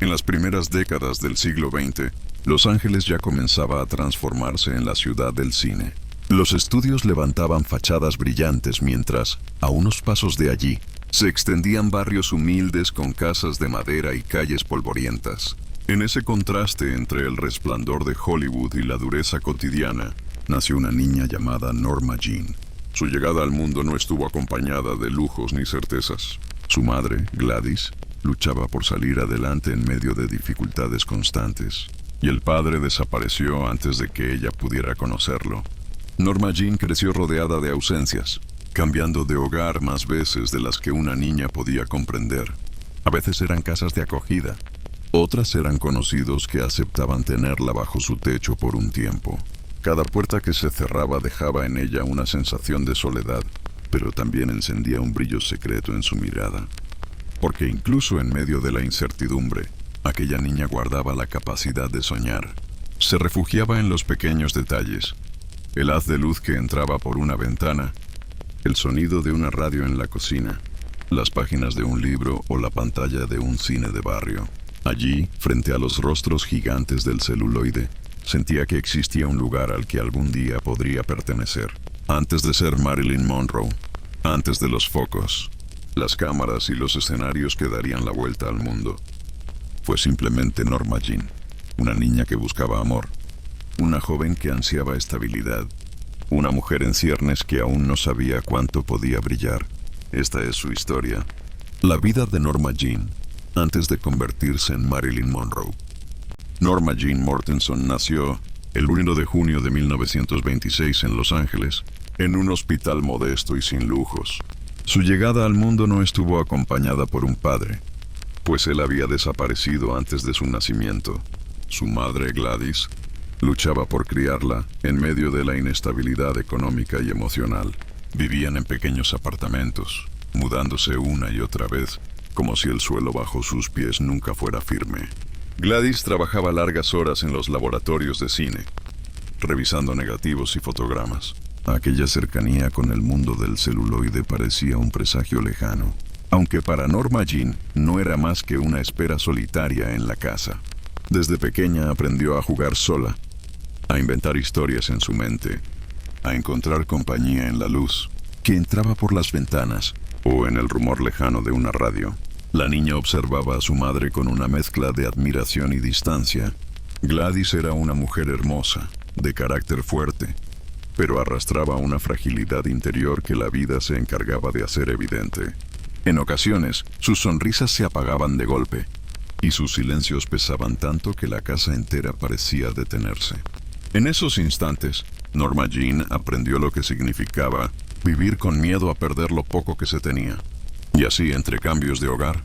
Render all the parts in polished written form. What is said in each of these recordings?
En las primeras décadas del siglo XX, Los Ángeles ya comenzaba a transformarse en la ciudad del cine. Los estudios levantaban fachadas brillantes mientras, a unos pasos de allí, se extendían barrios humildes con casas de madera y calles polvorientas. En ese contraste entre el resplandor de Hollywood y la dureza cotidiana, nació una niña llamada Norma Jean. Su llegada al mundo no estuvo acompañada de lujos ni certezas. Su madre, Gladys, luchaba por salir adelante en medio de dificultades constantes, y el padre desapareció antes de que ella pudiera conocerlo. Norma Jean creció rodeada de ausencias, cambiando de hogar más veces de las que una niña podía comprender. A veces eran casas de acogida, otras eran conocidos que aceptaban tenerla bajo su techo por un tiempo. Cada puerta que se cerraba dejaba en ella una sensación de soledad, pero también encendía un brillo secreto en su mirada. Porque incluso en medio de la incertidumbre, aquella niña guardaba la capacidad de soñar. Se refugiaba en los pequeños detalles: el haz de luz que entraba por una ventana, el sonido de una radio en la cocina, las páginas de un libro o la pantalla de un cine de barrio. Allí, frente a los rostros gigantes del celuloide, sentía que existía un lugar al que algún día podría pertenecer. Antes de ser Marilyn Monroe, antes de los focos, las cámaras y los escenarios que darían la vuelta al mundo, fue simplemente Norma Jean, una niña que buscaba amor, una joven que ansiaba estabilidad, una mujer en ciernes que aún no sabía cuánto podía brillar. Esta es su historia. La vida de Norma Jean, antes de convertirse en Marilyn Monroe. Norma Jean Mortenson nació el 1 de junio de 1926 en Los Ángeles, en un hospital modesto y sin lujos. Su llegada al mundo no estuvo acompañada por un padre, pues él había desaparecido antes de su nacimiento. Su madre, Gladys, luchaba por criarla en medio de la inestabilidad económica y emocional. Vivían en pequeños apartamentos, mudándose una y otra vez, como si el suelo bajo sus pies nunca fuera firme. Gladys trabajaba largas horas en los laboratorios de cine, revisando negativos y fotogramas. Aquella cercanía con el mundo del celuloide parecía un presagio lejano, aunque para Norma Jean no era más que una espera solitaria en la casa. Desde pequeña aprendió a jugar sola, a inventar historias en su mente, a encontrar compañía en la luz que entraba por las ventanas o en el rumor lejano de una radio. La niña observaba a su madre con una mezcla de admiración y distancia. Gladys era una mujer hermosa, de carácter fuerte, pero arrastraba una fragilidad interior que la vida se encargaba de hacer evidente. En ocasiones, sus sonrisas se apagaban de golpe, y sus silencios pesaban tanto que la casa entera parecía detenerse. En esos instantes, Norma Jean aprendió lo que significaba vivir con miedo a perder lo poco que se tenía. Y así, entre cambios de hogar,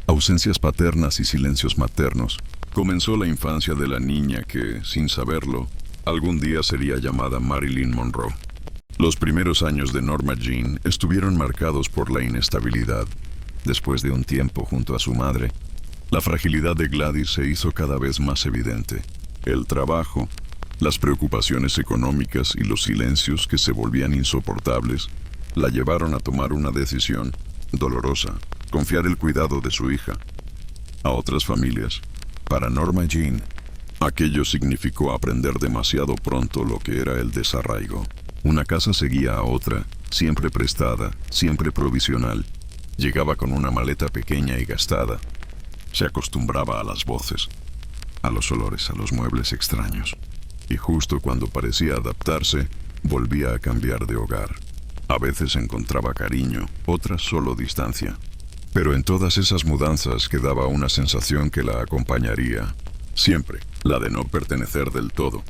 ausencias paternas y silencios maternos, comenzó la infancia de la niña que, sin saberlo, algún día sería llamada Marilyn Monroe. Los primeros años de Norma Jean estuvieron marcados por la inestabilidad. Después de un tiempo junto a su madre, la fragilidad de Gladys se hizo cada vez más evidente. El trabajo, las preocupaciones económicas y los silencios que se volvían insoportables la llevaron a tomar una decisión dolorosa: confiar el cuidado de su hija a otras familias. Para Norma Jean, aquello significó aprender demasiado pronto lo que era el desarraigo. Una casa seguía a otra, siempre prestada, siempre provisional. Llegaba con una maleta pequeña y gastada. Se acostumbraba a las voces, a los olores, a los muebles extraños. Y justo cuando parecía adaptarse, volvía a cambiar de hogar. A veces encontraba cariño, otras solo distancia. Pero en todas esas mudanzas quedaba una sensación que la acompañaría siempre: la de no pertenecer del todo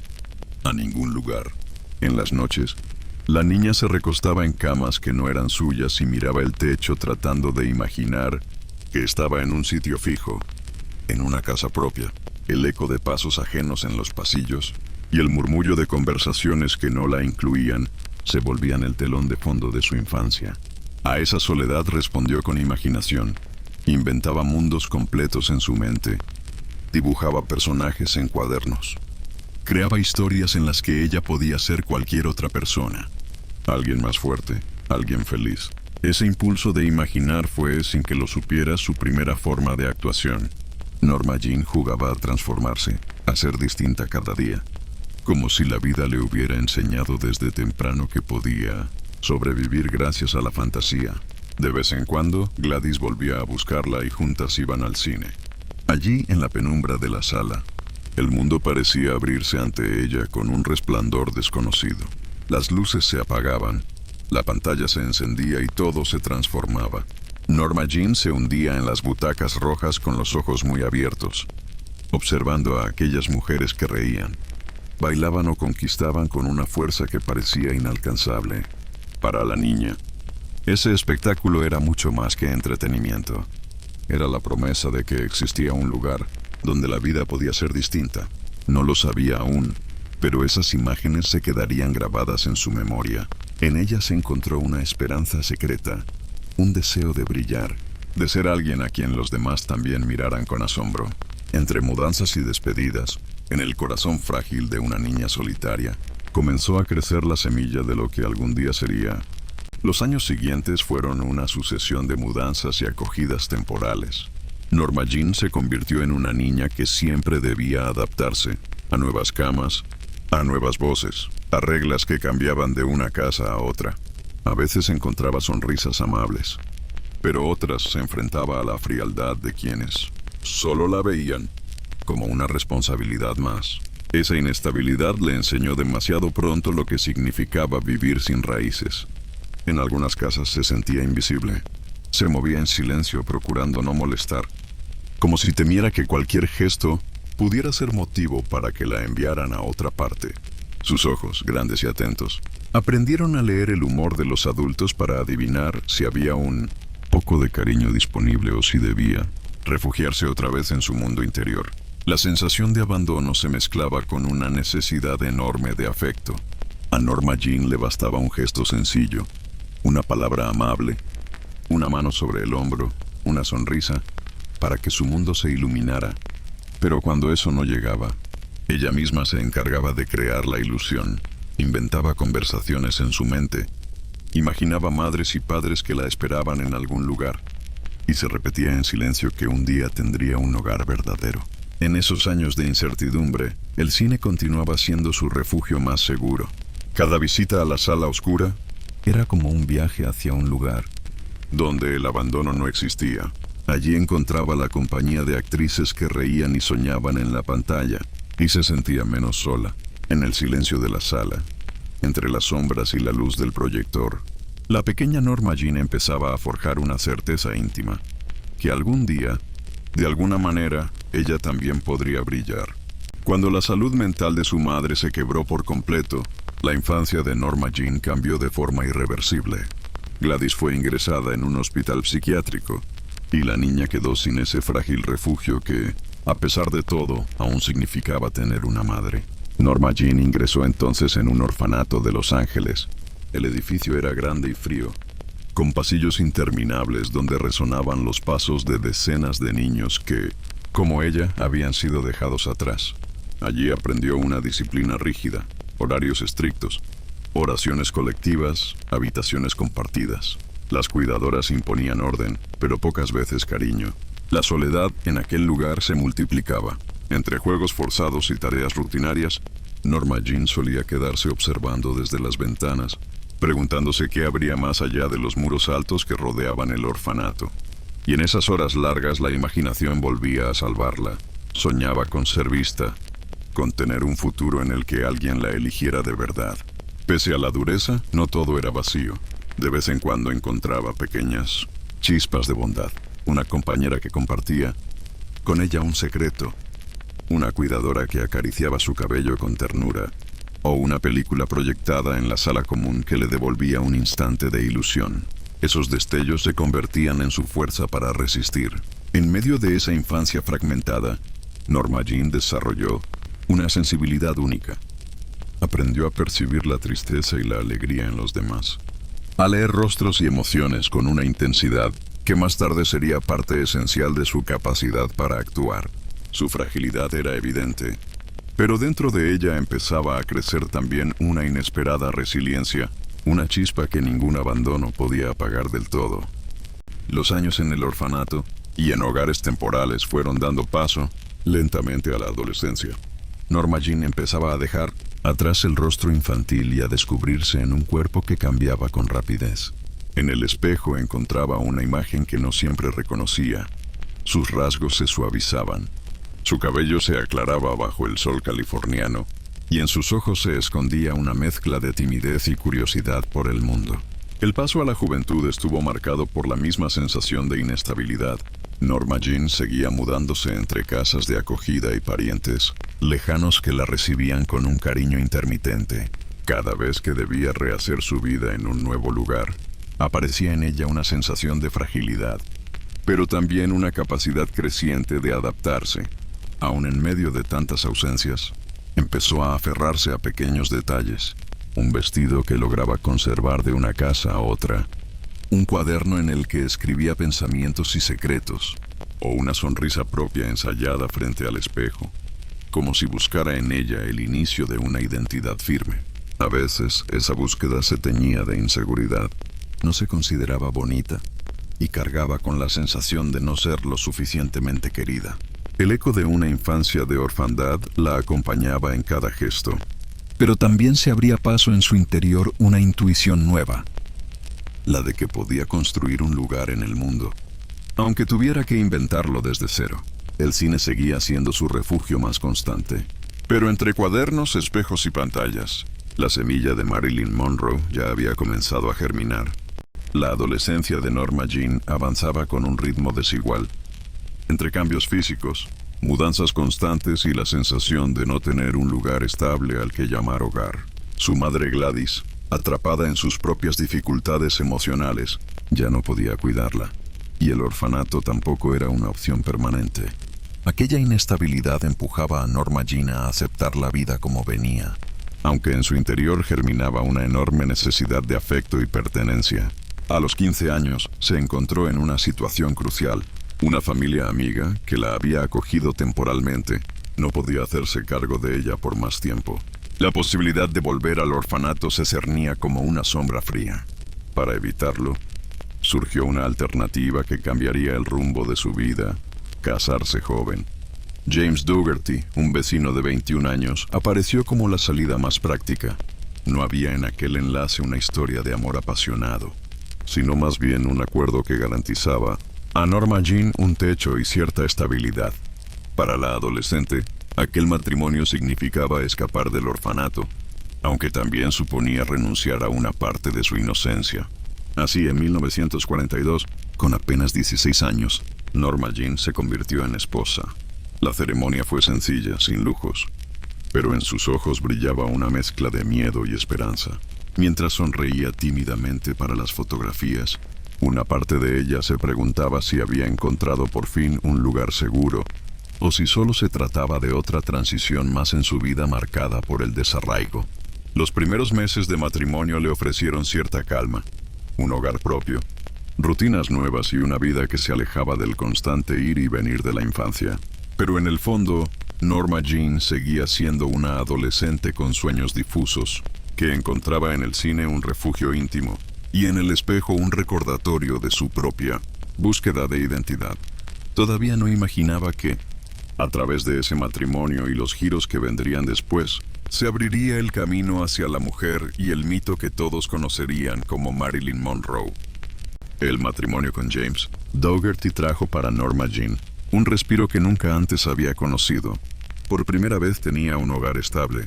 a ningún lugar. En las noches, la niña se recostaba en camas que no eran suyas y miraba el techo tratando de imaginar que estaba en un sitio fijo, en una casa propia. El eco de pasos ajenos en los pasillos y el murmullo de conversaciones que no la incluían se volvían el telón de fondo de su infancia. A esa soledad respondió con imaginación. Inventaba mundos completos en su mente. Dibujaba personajes en cuadernos. Creaba historias en las que ella podía ser cualquier otra persona. Alguien más fuerte, alguien feliz. Ese impulso de imaginar fue, sin que lo supiera, su primera forma de actuación. Norma Jean jugaba a transformarse, a ser distinta cada día, como si la vida le hubiera enseñado desde temprano que podía sobrevivir gracias a la fantasía. De vez en cuando, Gladys volvía a buscarla y juntas iban al cine. Allí, en la penumbra de la sala, el mundo parecía abrirse ante ella con un resplandor desconocido. Las luces se apagaban, la pantalla se encendía y todo se transformaba. Norma Jean se hundía en las butacas rojas con los ojos muy abiertos, observando a aquellas mujeres que reían, bailaban o conquistaban con una fuerza que parecía inalcanzable. Para la niña, ese espectáculo era mucho más que entretenimiento. Era la promesa de que existía un lugar donde la vida podía ser distinta. No lo sabía aún, pero esas imágenes se quedarían grabadas en su memoria. En ellas se encontró una esperanza secreta, un deseo de brillar, de ser alguien a quien los demás también miraran con asombro. Entre mudanzas y despedidas, en el corazón frágil de una niña solitaria, comenzó a crecer la semilla de lo que algún día sería. Los años siguientes fueron una sucesión de mudanzas y acogidas temporales. Norma Jean se convirtió en una niña que siempre debía adaptarse a nuevas camas, a nuevas voces, a reglas que cambiaban de una casa a otra. A veces encontraba sonrisas amables, pero otras se enfrentaba a la frialdad de quienes solo la veían como una responsabilidad más. Esa inestabilidad le enseñó demasiado pronto lo que significaba vivir sin raíces. En algunas casas se sentía invisible. Se movía en silencio procurando no molestar, como si temiera que cualquier gesto pudiera ser motivo para que la enviaran a otra parte. Sus ojos, grandes y atentos, aprendieron a leer el humor de los adultos para adivinar si había un poco de cariño disponible o si debía refugiarse otra vez en su mundo interior. La sensación de abandono se mezclaba con una necesidad enorme de afecto. A Norma Jean le bastaba un gesto sencillo, una palabra amable, una mano sobre el hombro, una sonrisa, para que su mundo se iluminara. Pero cuando eso no llegaba, ella misma se encargaba de crear la ilusión. Inventaba conversaciones en su mente, imaginaba madres y padres que la esperaban en algún lugar, y se repetía en silencio que un día tendría un hogar verdadero. En esos años de incertidumbre, el cine continuaba siendo su refugio más seguro. Cada visita a la sala oscura era como un viaje hacia un lugar donde el abandono no existía. Allí encontraba la compañía de actrices que reían y soñaban en la pantalla, y se sentía menos sola. En el silencio de la sala, entre las sombras y la luz del proyector, la pequeña Norma Jean empezaba a forjar una certeza íntima, que algún día, de alguna manera, ella también podría brillar. Cuando la salud mental de su madre se quebró por completo, la infancia de Norma Jean cambió de forma irreversible. Gladys fue ingresada en un hospital psiquiátrico, y la niña quedó sin ese frágil refugio que, a pesar de todo, aún significaba tener una madre. Norma Jean ingresó entonces en un orfanato de Los Ángeles. El edificio era grande y frío, con pasillos interminables donde resonaban los pasos de decenas de niños que, como ella, habían sido dejados atrás. Allí aprendió una disciplina rígida, horarios estrictos, oraciones colectivas, habitaciones compartidas. Las cuidadoras imponían orden, pero pocas veces cariño. La soledad en aquel lugar se multiplicaba. Entre juegos forzados y tareas rutinarias, Norma Jean solía quedarse observando desde las ventanas, preguntándose qué habría más allá de los muros altos que rodeaban el orfanato. Y en esas horas largas la imaginación volvía a salvarla. Soñaba con ser vista, con tener un futuro en el que alguien la eligiera de verdad. Pese a la dureza, no todo era vacío. De vez en cuando encontraba pequeñas chispas de bondad. Una compañera que compartía con ella un secreto, una cuidadora que acariciaba su cabello con ternura, o una película proyectada en la sala común que le devolvía un instante de ilusión. Esos destellos se convertían en su fuerza para resistir. En medio de esa infancia fragmentada, Norma Jean desarrolló una sensibilidad única. Aprendió a percibir la tristeza y la alegría en los demás, a leer rostros y emociones con una intensidad que más tarde sería parte esencial de su capacidad para actuar. Su fragilidad era evidente, pero dentro de ella empezaba a crecer también una inesperada resiliencia, una chispa que ningún abandono podía apagar del todo. Los años en el orfanato y en hogares temporales fueron dando paso lentamente a la adolescencia. Norma Jean empezaba a dejar atrás el rostro infantil y a descubrirse en un cuerpo que cambiaba con rapidez. En el espejo encontraba una imagen que no siempre reconocía. Sus rasgos se suavizaban, su cabello se aclaraba bajo el sol californiano, y en sus ojos se escondía una mezcla de timidez y curiosidad por el mundo. El paso a la juventud estuvo marcado por la misma sensación de inestabilidad. Norma Jean seguía mudándose entre casas de acogida y parientes lejanos que la recibían con un cariño intermitente. Cada vez que debía rehacer su vida en un nuevo lugar, aparecía en ella una sensación de fragilidad, pero también una capacidad creciente de adaptarse. Aun en medio de tantas ausencias, empezó a aferrarse a pequeños detalles. Un vestido que lograba conservar de una casa a otra, un cuaderno en el que escribía pensamientos y secretos, o una sonrisa propia ensayada frente al espejo, como si buscara en ella el inicio de una identidad firme. A veces esa búsqueda se teñía de inseguridad. No se consideraba bonita y cargaba con la sensación de no ser lo suficientemente querida. El eco de una infancia de orfandad la acompañaba en cada gesto. Pero también se abría paso en su interior una intuición nueva, la de que podía construir un lugar en el mundo, aunque tuviera que inventarlo desde cero. El cine seguía siendo su refugio más constante. Pero entre cuadernos, espejos y pantallas, la semilla de Marilyn Monroe ya había comenzado a germinar. La adolescencia de Norma Jean avanzaba con un ritmo desigual. Entre cambios físicos, mudanzas constantes y la sensación de no tener un lugar estable al que llamar hogar. Su madre Gladys, atrapada en sus propias dificultades emocionales, ya no podía cuidarla. Y el orfanato tampoco era una opción permanente. Aquella inestabilidad empujaba a Norma Jean a aceptar la vida como venía, aunque en su interior germinaba una enorme necesidad de afecto y pertenencia. A los 15 años se encontró en una situación crucial. Una familia amiga, que la había acogido temporalmente, no podía hacerse cargo de ella por más tiempo. La posibilidad de volver al orfanato se cernía como una sombra fría. Para evitarlo, surgió una alternativa que cambiaría el rumbo de su vida: casarse joven. James Dougherty, un vecino de 21 años, apareció como la salida más práctica. No había en aquel enlace una historia de amor apasionado, sino más bien un acuerdo que garantizaba a Norma Jean un techo y cierta estabilidad. Para la adolescente, aquel matrimonio significaba escapar del orfanato, aunque también suponía renunciar a una parte de su inocencia. Así, en 1942, con apenas 16 años, Norma Jean se convirtió en esposa. La ceremonia fue sencilla, sin lujos, pero en sus ojos brillaba una mezcla de miedo y esperanza. Mientras sonreía tímidamente para las fotografías, una parte de ella se preguntaba si había encontrado por fin un lugar seguro, o si solo se trataba de otra transición más en su vida marcada por el desarraigo. Los primeros meses de matrimonio le ofrecieron cierta calma, un hogar propio, rutinas nuevas y una vida que se alejaba del constante ir y venir de la infancia. Pero en el fondo, Norma Jean seguía siendo una adolescente con sueños difusos, que encontraba en el cine un refugio íntimo y en el espejo un recordatorio de su propia búsqueda de identidad. Todavía no imaginaba que, a través de ese matrimonio y los giros que vendrían después, se abriría el camino hacia la mujer y el mito que todos conocerían como Marilyn Monroe. El matrimonio con James Dougherty trajo para Norma Jean un respiro que nunca antes había conocido. Por primera vez tenía un hogar estable,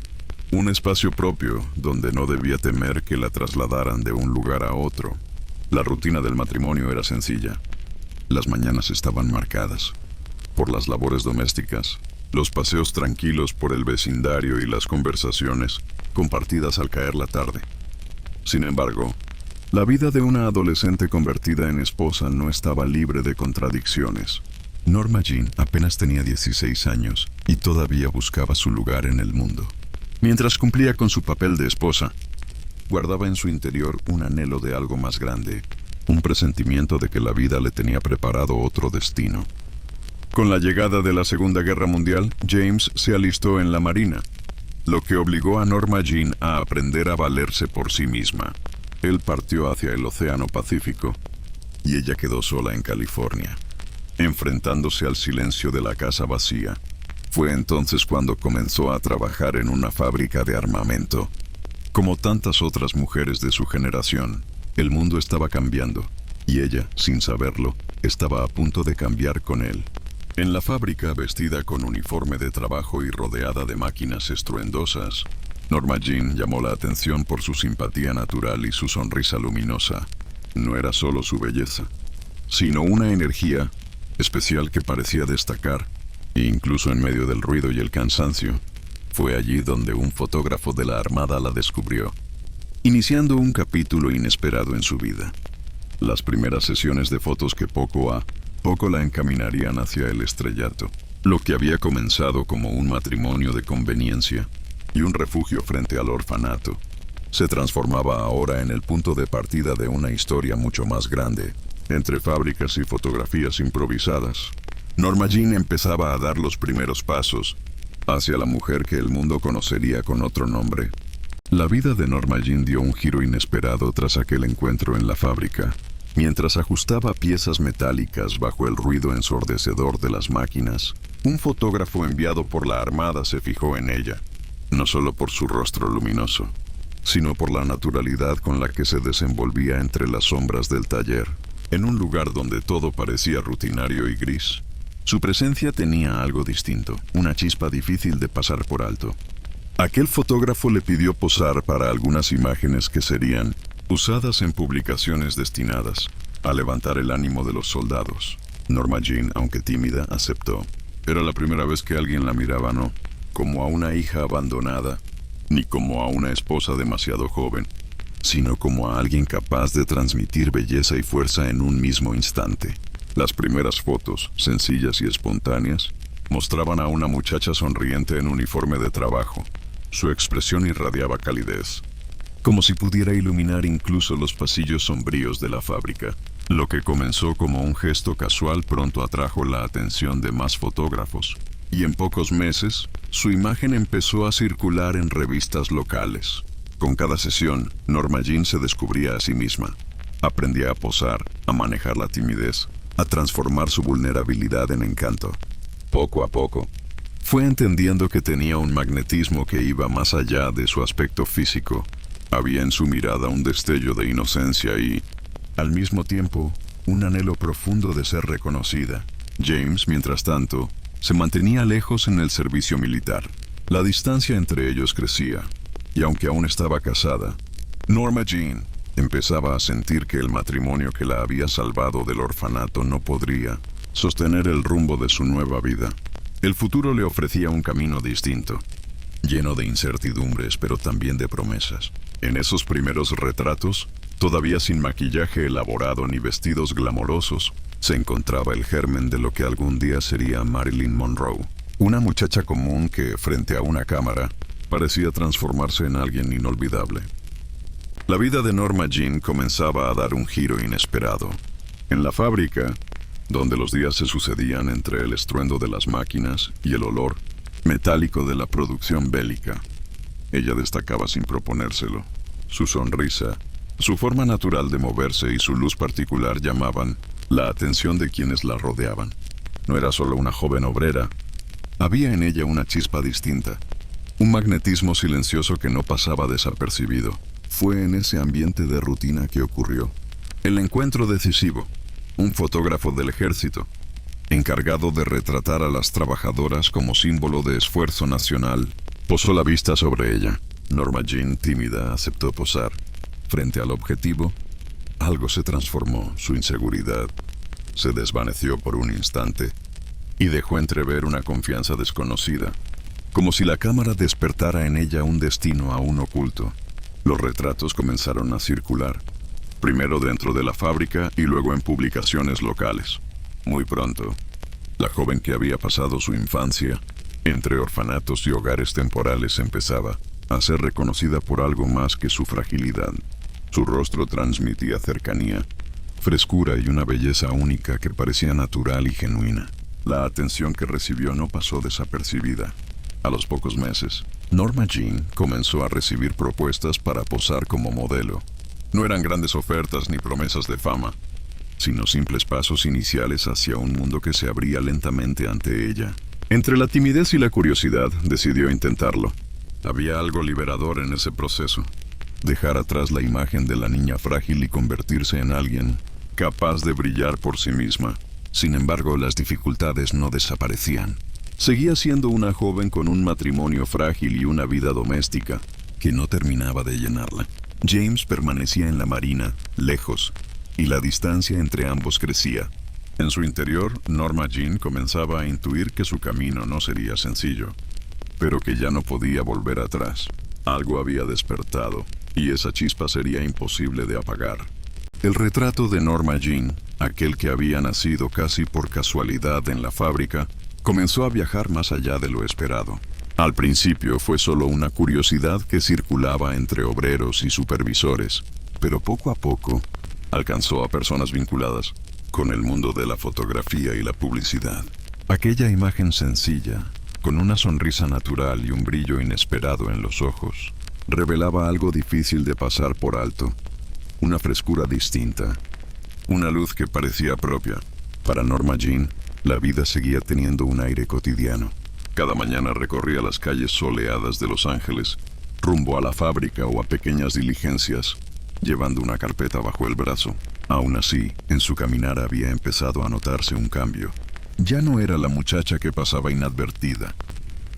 un espacio propio donde no debía temer que la trasladaran de un lugar a otro. La rutina del matrimonio era sencilla. Las mañanas estaban marcadas por las labores domésticas, los paseos tranquilos por el vecindario y las conversaciones compartidas al caer la tarde. Sin embargo, la vida de una adolescente convertida en esposa no estaba libre de contradicciones. Norma Jean apenas tenía 16 años y todavía buscaba su lugar en el mundo. Mientras cumplía con su papel de esposa, guardaba en su interior un anhelo de algo más grande, un presentimiento de que la vida le tenía preparado otro destino. Con la llegada de la Segunda Guerra Mundial, James se alistó en la Marina, lo que obligó a Norma Jean a aprender a valerse por sí misma. Él partió hacia el Océano Pacífico y ella quedó sola en California. enfrentándose al silencio de la casa vacía. Fue entonces cuando comenzó a trabajar en una fábrica de armamento. Como tantas otras mujeres de su generación, el mundo estaba cambiando, y ella, sin saberlo, estaba a punto de cambiar con él. En la fábrica, vestida con uniforme de trabajo y rodeada de máquinas estruendosas, Norma Jean llamó la atención por su simpatía natural y su sonrisa luminosa. No era solo su belleza, sino una energía especial que parecía destacar, incluso en medio del ruido y el cansancio. Fue allí donde un fotógrafo de la Armada la descubrió, iniciando un capítulo inesperado en su vida. Las primeras sesiones de fotos que poco a poco la encaminarían hacia el estrellato. Lo que había comenzado como un matrimonio de conveniencia y un refugio frente al orfanato, se transformaba ahora en el punto de partida de una historia mucho más grande. Entre fábricas y fotografías improvisadas, Norma Jean empezaba a dar los primeros pasos hacia la mujer que el mundo conocería con otro nombre. La vida de Norma Jean dio un giro inesperado tras aquel encuentro en la fábrica. Mientras ajustaba piezas metálicas bajo el ruido ensordecedor de las máquinas, un fotógrafo enviado por la Armada se fijó en ella, no solo por su rostro luminoso, sino por la naturalidad con la que se desenvolvía entre las sombras del taller. En un lugar donde todo parecía rutinario y gris, su presencia tenía algo distinto, una chispa difícil de pasar por alto. Aquel fotógrafo le pidió posar para algunas imágenes que serían usadas en publicaciones destinadas a levantar el ánimo de los soldados. Norma Jean, aunque tímida, aceptó. Era la primera vez que alguien la miraba, no como a una hija abandonada, ni como a una esposa demasiado joven, sino como a alguien capaz de transmitir belleza y fuerza en un mismo instante. Las primeras fotos, sencillas y espontáneas, mostraban a una muchacha sonriente en uniforme de trabajo. Su expresión irradiaba calidez, como si pudiera iluminar incluso los pasillos sombríos de la fábrica. Lo que comenzó como un gesto casual pronto atrajo la atención de más fotógrafos, y en pocos meses, su imagen empezó a circular en revistas locales. Con cada sesión, Norma Jean se descubría a sí misma. Aprendía a posar, a manejar la timidez, a transformar su vulnerabilidad en encanto. Poco a poco, fue entendiendo que tenía un magnetismo que iba más allá de su aspecto físico. Había en su mirada un destello de inocencia y, al mismo tiempo, un anhelo profundo de ser reconocida. James, mientras tanto, se mantenía lejos en el servicio militar. La distancia entre ellos crecía, y aunque aún estaba casada, Norma Jean empezaba a sentir que el matrimonio que la había salvado del orfanato no podría sostener el rumbo de su nueva vida. El futuro le ofrecía un camino distinto, lleno de incertidumbres, pero también de promesas. En esos primeros retratos, todavía sin maquillaje elaborado ni vestidos glamorosos, se encontraba el germen de lo que algún día sería Marilyn Monroe. Una muchacha común que, frente a una cámara, parecía transformarse en alguien inolvidable. La vida de Norma Jean comenzaba a dar un giro inesperado. En la fábrica, donde los días se sucedían entre el estruendo de las máquinas y el olor metálico de la producción bélica, ella destacaba sin proponérselo. Su sonrisa, su forma natural de moverse y su luz particular llamaban la atención de quienes la rodeaban. No era solo una joven obrera. Había en ella una chispa distinta, un magnetismo silencioso que no pasaba desapercibido. Fue en ese ambiente de rutina que ocurrió el encuentro decisivo. Un fotógrafo del ejército, encargado de retratar a las trabajadoras como símbolo de esfuerzo nacional, posó la vista sobre ella. Norma Jean, tímida, aceptó posar. Frente al objetivo, algo se transformó. Su inseguridad se desvaneció por un instante y dejó entrever una confianza desconocida, como si la cámara despertara en ella un destino aún oculto. Los retratos comenzaron a circular, primero dentro de la fábrica y luego en publicaciones locales. Muy pronto, la joven que había pasado su infancia entre orfanatos y hogares temporales empezaba a ser reconocida por algo más que su fragilidad. Su rostro transmitía cercanía, frescura y una belleza única que parecía natural y genuina. La atención que recibió no pasó desapercibida. A los pocos meses, Norma Jean comenzó a recibir propuestas para posar como modelo. No eran grandes ofertas ni promesas de fama, sino simples pasos iniciales hacia un mundo que se abría lentamente ante ella. Entre la timidez y la curiosidad, decidió intentarlo. Había algo liberador en ese proceso. Dejar atrás la imagen de la niña frágil y convertirse en alguien capaz de brillar por sí misma. Sin embargo, las dificultades no desaparecían. Seguía siendo una joven con un matrimonio frágil y una vida doméstica que no terminaba de llenarla. James permanecía en la marina, lejos, y la distancia entre ambos crecía. En su interior, Norma Jean comenzaba a intuir que su camino no sería sencillo, pero que ya no podía volver atrás. Algo había despertado, y esa chispa sería imposible de apagar. El retrato de Norma Jean, aquel que había nacido casi por casualidad en la fábrica, comenzó a viajar más allá de lo esperado. Al principio fue solo una curiosidad que circulaba entre obreros y supervisores, pero poco a poco alcanzó a personas vinculadas con el mundo de la fotografía y la publicidad. Aquella imagen sencilla, con una sonrisa natural y un brillo inesperado en los ojos, revelaba algo difícil de pasar por alto, una frescura distinta, una luz que parecía propia. Para Norma Jean, la vida seguía teniendo un aire cotidiano. Cada mañana recorría las calles soleadas de Los Ángeles, rumbo a la fábrica o a pequeñas diligencias, llevando una carpeta bajo el brazo. Aún así, en su caminar había empezado a notarse un cambio. Ya no era la muchacha que pasaba inadvertida.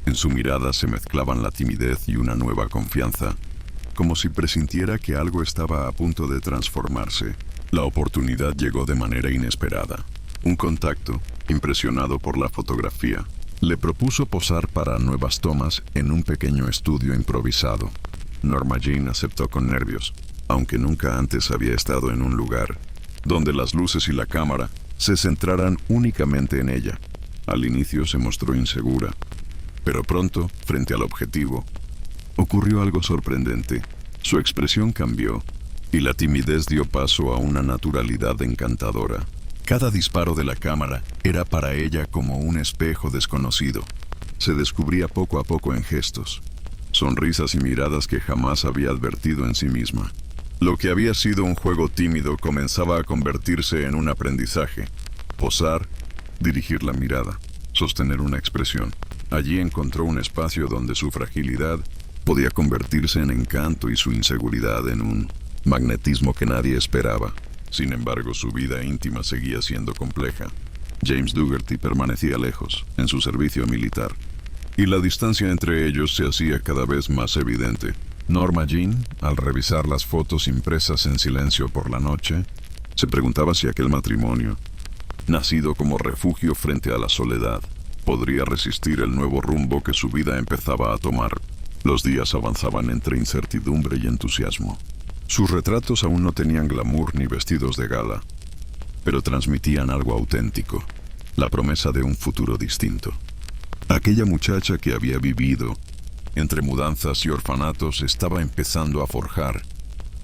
En su mirada se mezclaban la timidez y una nueva confianza, como si presintiera que algo estaba a punto de transformarse. La oportunidad llegó de manera inesperada. Un contacto, impresionado por la fotografía, le propuso posar para nuevas tomas en un pequeño estudio improvisado. Norma Jean aceptó con nervios, aunque nunca antes había estado en un lugar donde las luces y la cámara se centraran únicamente en ella. Al inicio se mostró insegura, pero pronto, frente al objetivo, ocurrió algo sorprendente. Su expresión cambió y la timidez dio paso a una naturalidad encantadora. Cada disparo de la cámara era para ella como un espejo desconocido. Se descubría poco a poco en gestos, sonrisas y miradas que jamás había advertido en sí misma. Lo que había sido un juego tímido comenzaba a convertirse en un aprendizaje. Posar, dirigir la mirada, sostener una expresión. Allí encontró un espacio donde su fragilidad podía convertirse en encanto y su inseguridad en un magnetismo que nadie esperaba. Sin embargo, su vida íntima seguía siendo compleja. James Dougherty permanecía lejos, en su servicio militar, y la distancia entre ellos se hacía cada vez más evidente. Norma Jean, al revisar las fotos impresas en silencio por la noche, se preguntaba si aquel matrimonio, nacido como refugio frente a la soledad, podría resistir el nuevo rumbo que su vida empezaba a tomar. Los días avanzaban entre incertidumbre y entusiasmo. Sus retratos aún no tenían glamour ni vestidos de gala, pero transmitían algo auténtico, la promesa de un futuro distinto. Aquella muchacha que había vivido entre mudanzas y orfanatos estaba empezando a forjar,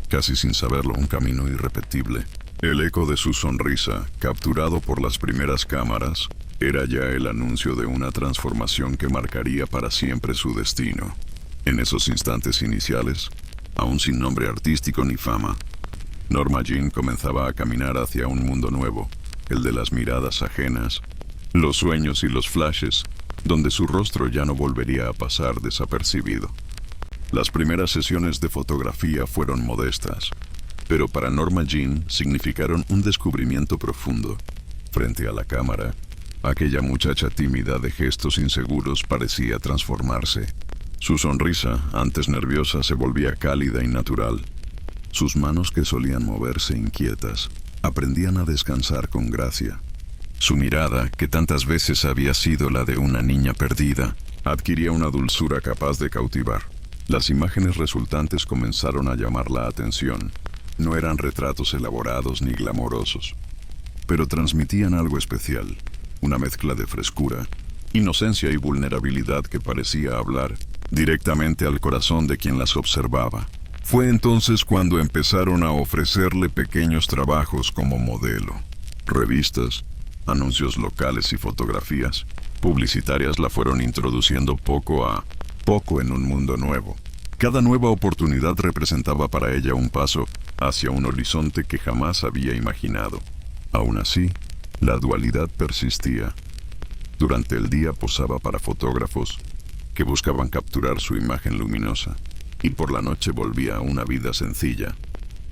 casi sin saberlo, un camino irrepetible. El eco de su sonrisa, capturado por las primeras cámaras, era ya el anuncio de una transformación que marcaría para siempre su destino. En esos instantes iniciales, aún sin nombre artístico ni fama, Norma Jean comenzaba a caminar hacia un mundo nuevo, el de las miradas ajenas, los sueños y los flashes, donde su rostro ya no volvería a pasar desapercibido. Las primeras sesiones de fotografía fueron modestas, pero para Norma Jean significaron un descubrimiento profundo. Frente a la cámara, aquella muchacha tímida de gestos inseguros parecía transformarse. Su sonrisa, antes nerviosa, se volvía cálida y natural. Sus manos, que solían moverse inquietas, aprendían a descansar con gracia. Su mirada, que tantas veces había sido la de una niña perdida, adquiría una dulzura capaz de cautivar. Las imágenes resultantes comenzaron a llamar la atención. No eran retratos elaborados ni glamorosos, pero transmitían algo especial, una mezcla de frescura, inocencia y vulnerabilidad que parecía hablar directamente al corazón de quien las observaba. Fue entonces cuando empezaron a ofrecerle pequeños trabajos como modelo. Revistas, anuncios locales y fotografías publicitarias la fueron introduciendo poco a poco en un mundo nuevo. Cada nueva oportunidad representaba para ella un paso hacia un horizonte que jamás había imaginado. Aún así, la dualidad persistía. Durante el día posaba para fotógrafos que buscaban capturar su imagen luminosa, y por la noche volvía a una vida sencilla,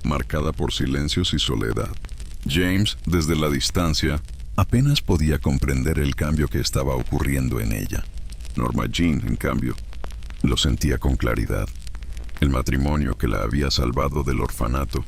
marcada por silencios y soledad. James, desde la distancia, apenas podía comprender el cambio que estaba ocurriendo en ella. Norma Jean, en cambio, lo sentía con claridad. El matrimonio que la había salvado del orfanato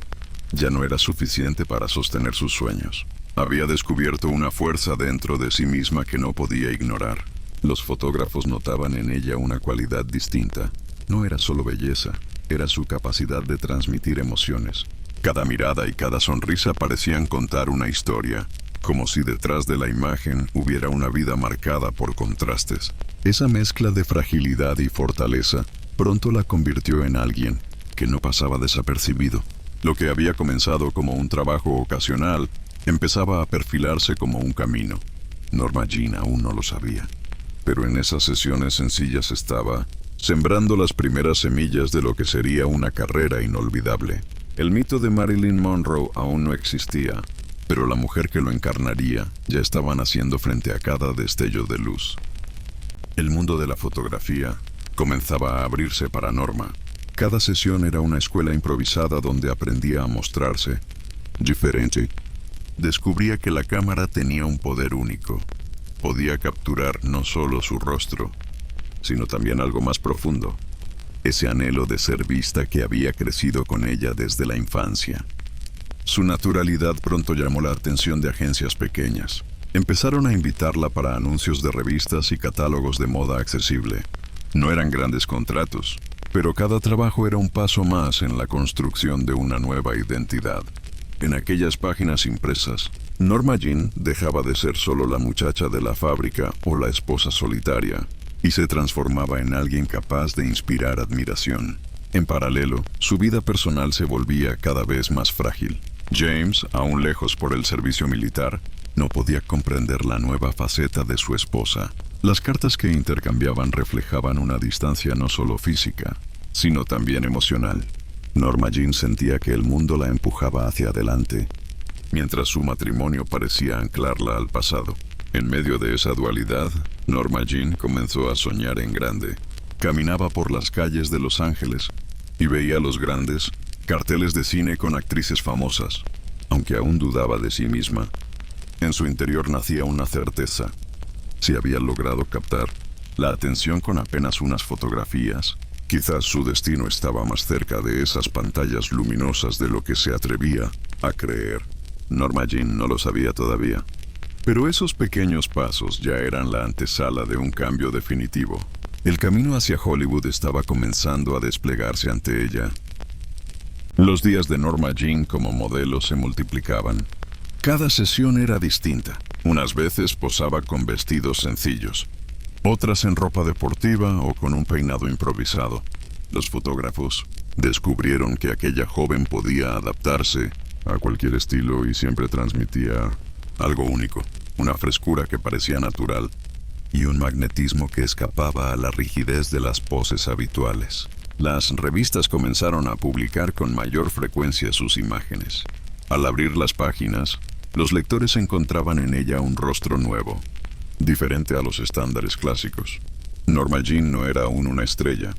ya no era suficiente para sostener sus sueños. Había descubierto una fuerza dentro de sí misma que no podía ignorar. Los fotógrafos notaban en ella una cualidad distinta. No era solo belleza, era su capacidad de transmitir emociones. Cada mirada y cada sonrisa parecían contar una historia, como si detrás de la imagen hubiera una vida marcada por contrastes. Esa mezcla de fragilidad y fortaleza pronto la convirtió en alguien que no pasaba desapercibido. Lo que había comenzado como un trabajo ocasional empezaba a perfilarse como un camino. Norma Jean aún no lo sabía, pero en esas sesiones sencillas estaba sembrando las primeras semillas de lo que sería una carrera inolvidable. El mito de Marilyn Monroe aún no existía, pero la mujer que lo encarnaría ya estaba naciendo frente a cada destello de luz. El mundo de la fotografía comenzaba a abrirse para Norma. Cada sesión era una escuela improvisada donde aprendía a mostrarse diferente. Descubría que la cámara tenía un poder único. Podía capturar no solo su rostro, sino también algo más profundo, ese anhelo de ser vista que había crecido con ella desde la infancia. Su naturalidad pronto llamó la atención de agencias pequeñas. Empezaron a invitarla para anuncios de revistas y catálogos de moda accesible. No eran grandes contratos, pero cada trabajo era un paso más en la construcción de una nueva identidad. En aquellas páginas impresas, Norma Jean dejaba de ser solo la muchacha de la fábrica o la esposa solitaria, y se transformaba en alguien capaz de inspirar admiración. En paralelo, su vida personal se volvía cada vez más frágil. James, aún lejos por el servicio militar, no podía comprender la nueva faceta de su esposa. Las cartas que intercambiaban reflejaban una distancia no solo física, sino también emocional. Norma Jean sentía que el mundo la empujaba hacia adelante, mientras su matrimonio parecía anclarla al pasado. En medio de esa dualidad, Norma Jean comenzó a soñar en grande. Caminaba por las calles de Los Ángeles y veía los grandes carteles de cine con actrices famosas. Aunque aún dudaba de sí misma, en su interior nacía una certeza. Si había logrado captar la atención con apenas unas fotografías, quizás su destino estaba más cerca de esas pantallas luminosas de lo que se atrevía a creer. Norma Jean no lo sabía todavía, pero esos pequeños pasos ya eran la antesala de un cambio definitivo. El camino hacia Hollywood estaba comenzando a desplegarse ante ella. Los días de Norma Jean como modelo se multiplicaban. Cada sesión era distinta. Unas veces posaba con vestidos sencillos, otras en ropa deportiva o con un peinado improvisado. Los fotógrafos descubrieron que aquella joven podía adaptarse a cualquier estilo y siempre transmitía algo único, una frescura que parecía natural y un magnetismo que escapaba a la rigidez de las poses habituales. Las revistas comenzaron a publicar con mayor frecuencia sus imágenes. Al abrir las páginas, los lectores encontraban en ella un rostro nuevo, diferente a los estándares clásicos. Norma Jean no era aún una estrella,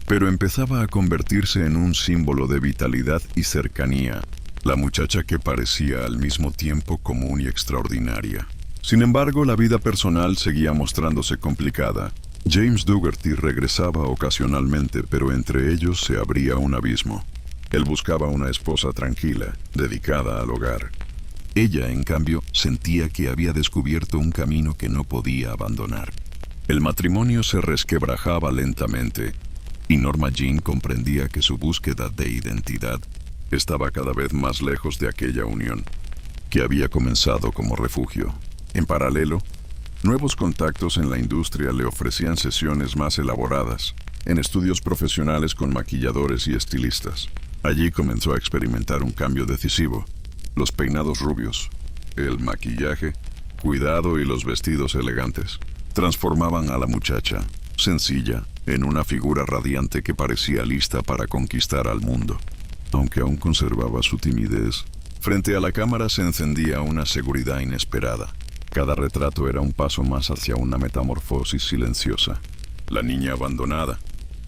pero empezaba a convertirse en un símbolo de vitalidad y cercanía, la muchacha que parecía al mismo tiempo común y extraordinaria. Sin embargo, la vida personal seguía mostrándose complicada. James Dougherty regresaba ocasionalmente, pero entre ellos se abría un abismo. Él buscaba una esposa tranquila, dedicada al hogar. Ella, en cambio, sentía que había descubierto un camino que no podía abandonar. El matrimonio se resquebrajaba lentamente, y Norma Jean comprendía que su búsqueda de identidad estaba cada vez más lejos de aquella unión, que había comenzado como refugio. En paralelo, nuevos contactos en la industria le ofrecían sesiones más elaboradas, en estudios profesionales con maquilladores y estilistas. Allí comenzó a experimentar un cambio decisivo. Los peinados rubios, el maquillaje, cuidado y los vestidos elegantes transformaban a la muchacha, sencilla, en una figura radiante que parecía lista para conquistar al mundo. Aunque aún conservaba su timidez, Frente a la cámara se encendía una seguridad inesperada. Cada retrato era un paso más hacia una metamorfosis silenciosa. La niña abandonada,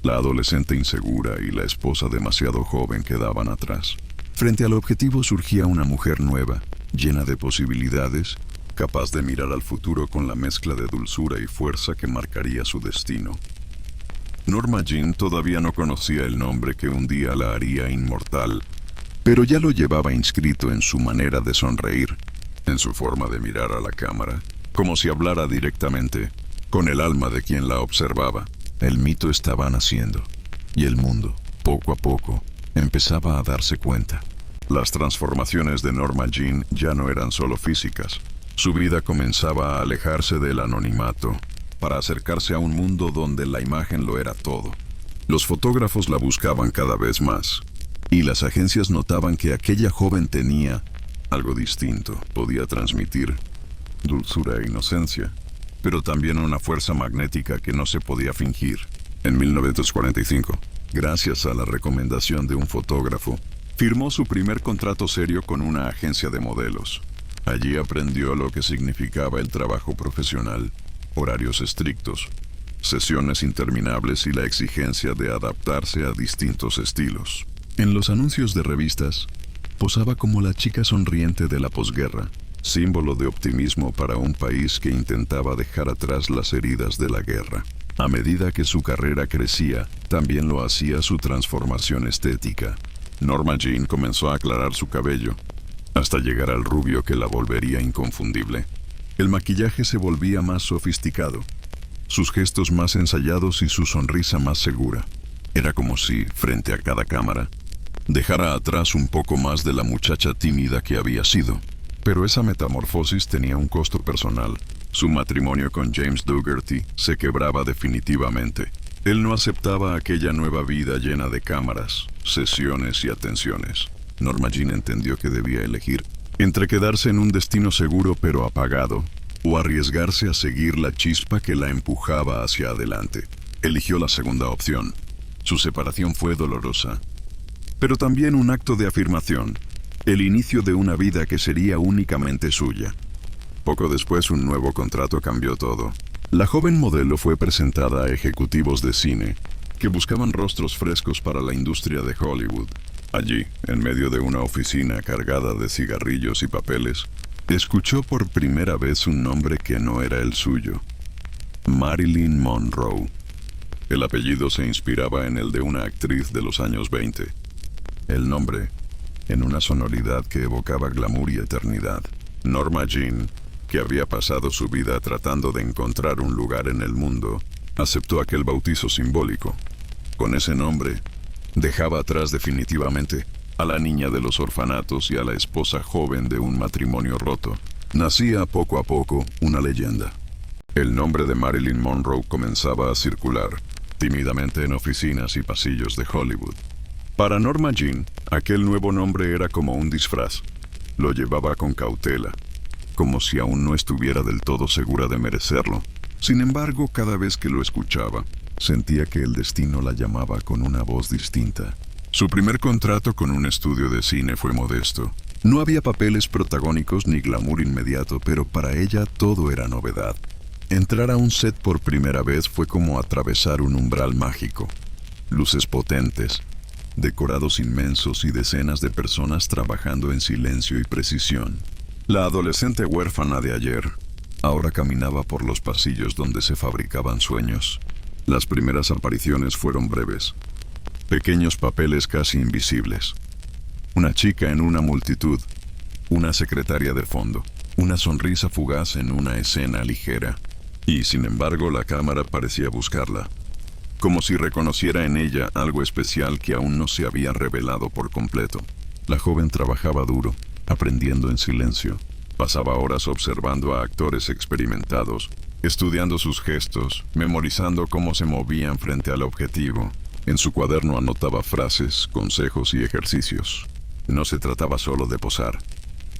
la adolescente insegura y la esposa demasiado joven quedaban atrás. Frente al objetivo surgía una mujer nueva, llena de posibilidades, capaz de mirar al futuro con la mezcla de dulzura y fuerza que marcaría su destino. Norma Jean todavía no conocía el nombre que un día la haría inmortal, pero ya lo llevaba inscrito en su manera de sonreír, en su forma de mirar a la cámara, como si hablara directamente con el alma de quien la observaba. El mito estaba naciendo, y el mundo, poco a poco, empezaba a darse cuenta. Las transformaciones de Norma Jean ya no eran solo físicas. Su vida comenzaba a alejarse del anonimato, para acercarse a un mundo donde la imagen lo era todo. Los fotógrafos la buscaban cada vez más, y las agencias notaban que aquella joven tenía algo distinto. Podía transmitir dulzura e inocencia, pero también una fuerza magnética que no se podía fingir. En 1945, gracias a la recomendación de un fotógrafo, firmó su primer contrato serio con una agencia de modelos. Allí aprendió lo que significaba el trabajo profesional, horarios estrictos, sesiones interminables y la exigencia de adaptarse a distintos estilos. En los anuncios de revistas, posaba como la chica sonriente de la posguerra, símbolo de optimismo para un país que intentaba dejar atrás las heridas de la guerra. A medida que su carrera crecía, también lo hacía su transformación estética. Norma Jean comenzó a aclarar su cabello, hasta llegar al rubio que la volvería inconfundible. El maquillaje se volvía más sofisticado, sus gestos más ensayados y su sonrisa más segura. Era como si, frente a cada cámara, dejara atrás un poco más de la muchacha tímida que había sido. Pero esa metamorfosis tenía un costo personal. Su matrimonio con James Dougherty se quebraba definitivamente. Él no aceptaba aquella nueva vida llena de cámaras, sesiones y atenciones. Norma Jean entendió que debía elegir entre quedarse en un destino seguro pero apagado, o arriesgarse a seguir la chispa que la empujaba hacia adelante. Eligió la segunda opción. Su separación fue dolorosa, pero también un acto de afirmación, el inicio de una vida que sería únicamente suya. Poco después, un nuevo contrato cambió todo. La joven modelo fue presentada a ejecutivos de cine que buscaban rostros frescos para la industria de Hollywood. Allí, en medio de una oficina cargada de cigarrillos y papeles, escuchó por primera vez un nombre que no era el suyo: Marilyn Monroe. El apellido se inspiraba en el de una actriz de los años 20. El nombre, en una sonoridad que evocaba glamour y eternidad. Norma Jean, que había pasado su vida tratando de encontrar un lugar en el mundo, aceptó aquel bautizo simbólico. Con ese nombre, dejaba atrás definitivamente a la niña de los orfanatos y a la esposa joven de un matrimonio roto. Nacía poco a poco una leyenda. El nombre de Marilyn Monroe comenzaba a circular tímidamente en oficinas y pasillos de Hollywood. Para Norma Jean, aquel nuevo nombre era como un disfraz. Lo llevaba con cautela, como si aún no estuviera del todo segura de merecerlo. Sin embargo, cada vez que lo escuchaba, sentía que el destino la llamaba con una voz distinta. Su primer contrato con un estudio de cine fue modesto. No había papeles protagónicos ni glamour inmediato, pero para ella todo era novedad. Entrar a un set por primera vez fue como atravesar un umbral mágico. Luces potentes, decorados inmensos y decenas de personas trabajando en silencio y precisión. La adolescente huérfana de ayer ahora caminaba por los pasillos donde se fabricaban sueños. Las primeras apariciones fueron breves, pequeños papeles casi invisibles. Una chica en una multitud, una secretaria de fondo, una sonrisa fugaz en una escena ligera. Y sin embargo la cámara parecía buscarla, como si reconociera en ella algo especial que aún no se había revelado por completo. La joven trabajaba duro, aprendiendo en silencio. Pasaba horas observando a actores experimentados, estudiando sus gestos, memorizando cómo se movían frente al objetivo. En su cuaderno anotaba frases, consejos y ejercicios. No se trataba solo de posar.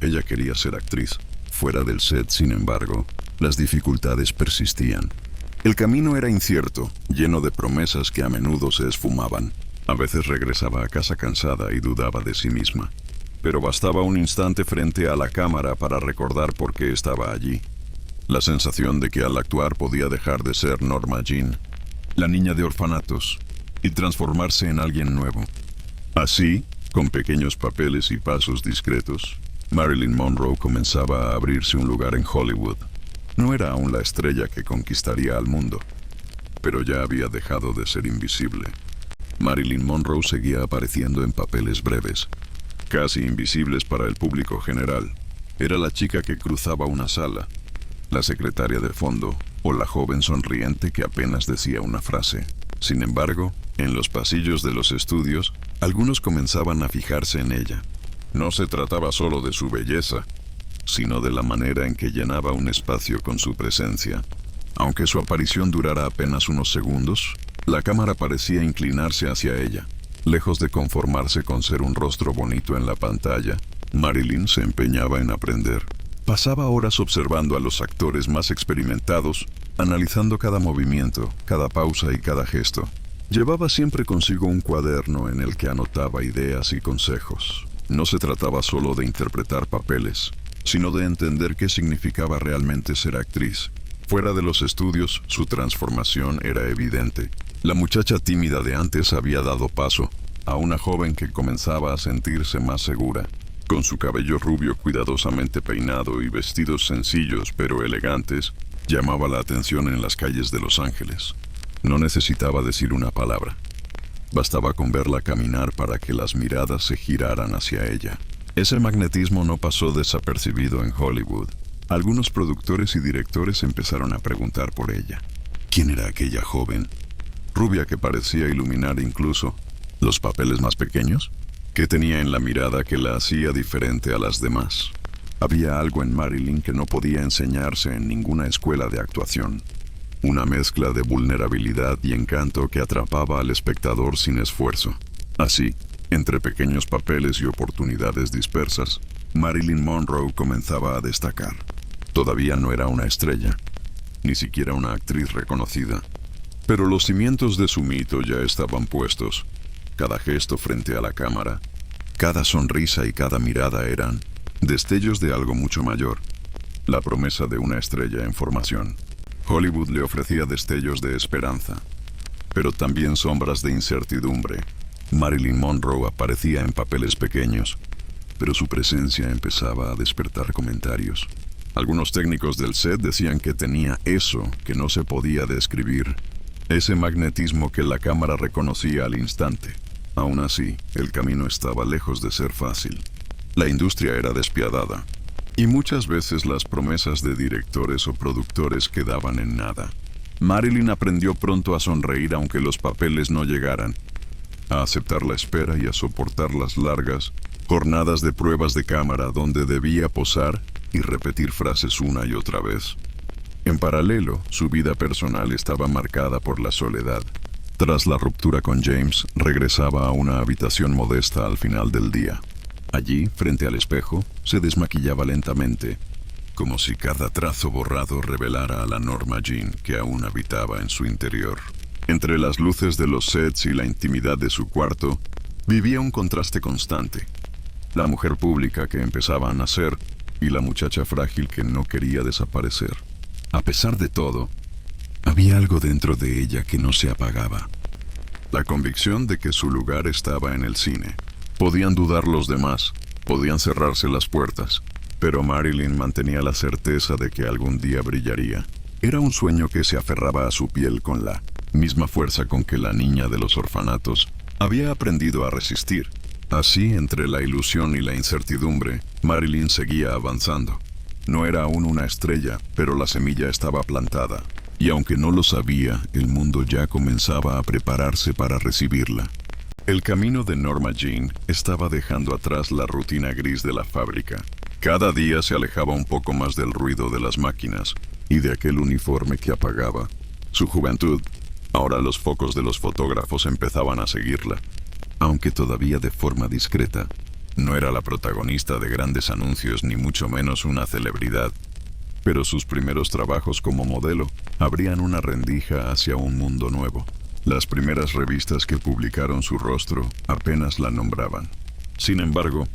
Ella quería ser actriz. Fuera del set, sin embargo, las dificultades persistían. El camino era incierto, lleno de promesas que a menudo se esfumaban. A veces regresaba a casa cansada y dudaba de sí misma. pero bastaba un instante frente a la cámara para recordar por qué estaba allí. La sensación de que al actuar podía dejar de ser Norma Jean, la niña de orfanatos, y transformarse en alguien nuevo. Así, con pequeños papeles y pasos discretos, Marilyn Monroe comenzaba a abrirse un lugar en Hollywood. No era aún la estrella que conquistaría al mundo, pero ya había dejado de ser invisible. Marilyn Monroe seguía apareciendo en papeles breves, casi invisibles para el público general. Era la chica que cruzaba una sala, la secretaria de fondo o la joven sonriente que apenas decía una frase. Sin embargo, en los pasillos de los estudios, algunos comenzaban a fijarse en ella. No se trataba solo de su belleza, sino de la manera en que llenaba un espacio con su presencia. Aunque su aparición durara apenas unos segundos, la cámara parecía inclinarse hacia ella. Lejos de conformarse con ser un rostro bonito en la pantalla, Marilyn se empeñaba en aprender. Pasaba horas observando a los actores más experimentados, analizando cada movimiento, cada pausa y cada gesto. Llevaba siempre consigo un cuaderno en el que anotaba ideas y consejos. No se trataba solo de interpretar papeles, sino de entender qué significaba realmente ser actriz. Fuera de los estudios, su transformación era evidente. La muchacha tímida de antes había dado paso a una joven que comenzaba a sentirse más segura. Con su cabello rubio cuidadosamente peinado y vestidos sencillos pero elegantes, llamaba la atención en las calles de Los Ángeles. No necesitaba decir una palabra. Bastaba con verla caminar para que las miradas se giraran hacia ella. Ese magnetismo no pasó desapercibido en Hollywood. Algunos productores y directores empezaron a preguntar por ella. ¿Quién era aquella joven? Rubia que parecía iluminar incluso los papeles más pequeños. ¿Qué tenía en la mirada que la hacía diferente a las demás? Había algo en Marilyn que no podía enseñarse en ninguna escuela de actuación. Una mezcla de vulnerabilidad y encanto que atrapaba al espectador sin esfuerzo. Así, entre pequeños papeles y oportunidades dispersas, Marilyn Monroe comenzaba a destacar. Todavía no era una estrella, ni siquiera una actriz reconocida. Pero los cimientos de su mito ya estaban puestos. Cada gesto frente a la cámara, cada sonrisa y cada mirada eran destellos de algo mucho mayor, la promesa de una estrella en formación. Hollywood le ofrecía destellos de esperanza, pero también sombras de incertidumbre. Marilyn Monroe aparecía en papeles pequeños, pero su presencia empezaba a despertar comentarios. Algunos técnicos del set decían que tenía eso que no se podía describir, ese magnetismo que la cámara reconocía al instante. Aún así, el camino estaba lejos de ser fácil. La industria era despiadada, y muchas veces las promesas de directores o productores quedaban en nada. Marilyn aprendió pronto a sonreír aunque los papeles no llegaran, a aceptar la espera y a soportar las largas jornadas de pruebas de cámara donde debía posar y repetir frases una y otra vez. En paralelo, su vida personal estaba marcada por la soledad. Tras la ruptura con James, regresaba a una habitación modesta al final del día. Allí, frente al espejo, se desmaquillaba lentamente, como si cada trazo borrado revelara a la Norma Jean que aún habitaba en su interior. Entre las luces de los sets y la intimidad de su cuarto, vivía un contraste constante. La mujer pública que empezaba a nacer y la muchacha frágil que no quería desaparecer. A pesar de todo, había algo dentro de ella que no se apagaba. La convicción de que su lugar estaba en el cine. Podían dudar los demás, podían cerrarse las puertas, pero Marilyn mantenía la certeza de que algún día brillaría. Era un sueño que se aferraba a su piel con la misma fuerza con que la niña de los orfanatos había aprendido a resistir. Así, entre la ilusión y la incertidumbre, Marilyn seguía avanzando. No era aún una estrella, pero la semilla estaba plantada, y aunque no lo sabía, el mundo ya comenzaba a prepararse para recibirla. El camino de Norma Jean estaba dejando atrás la rutina gris de la fábrica. Cada día se alejaba un poco más del ruido de las máquinas y de aquel uniforme que apagaba su juventud. Ahora los focos de los fotógrafos empezaban a seguirla, aunque todavía de forma discreta. No era la protagonista de grandes anuncios ni mucho menos una celebridad, pero sus primeros trabajos como modelo abrían una rendija hacia un mundo nuevo. Las primeras revistas que publicaron su rostro apenas la nombraban. Sin embargo,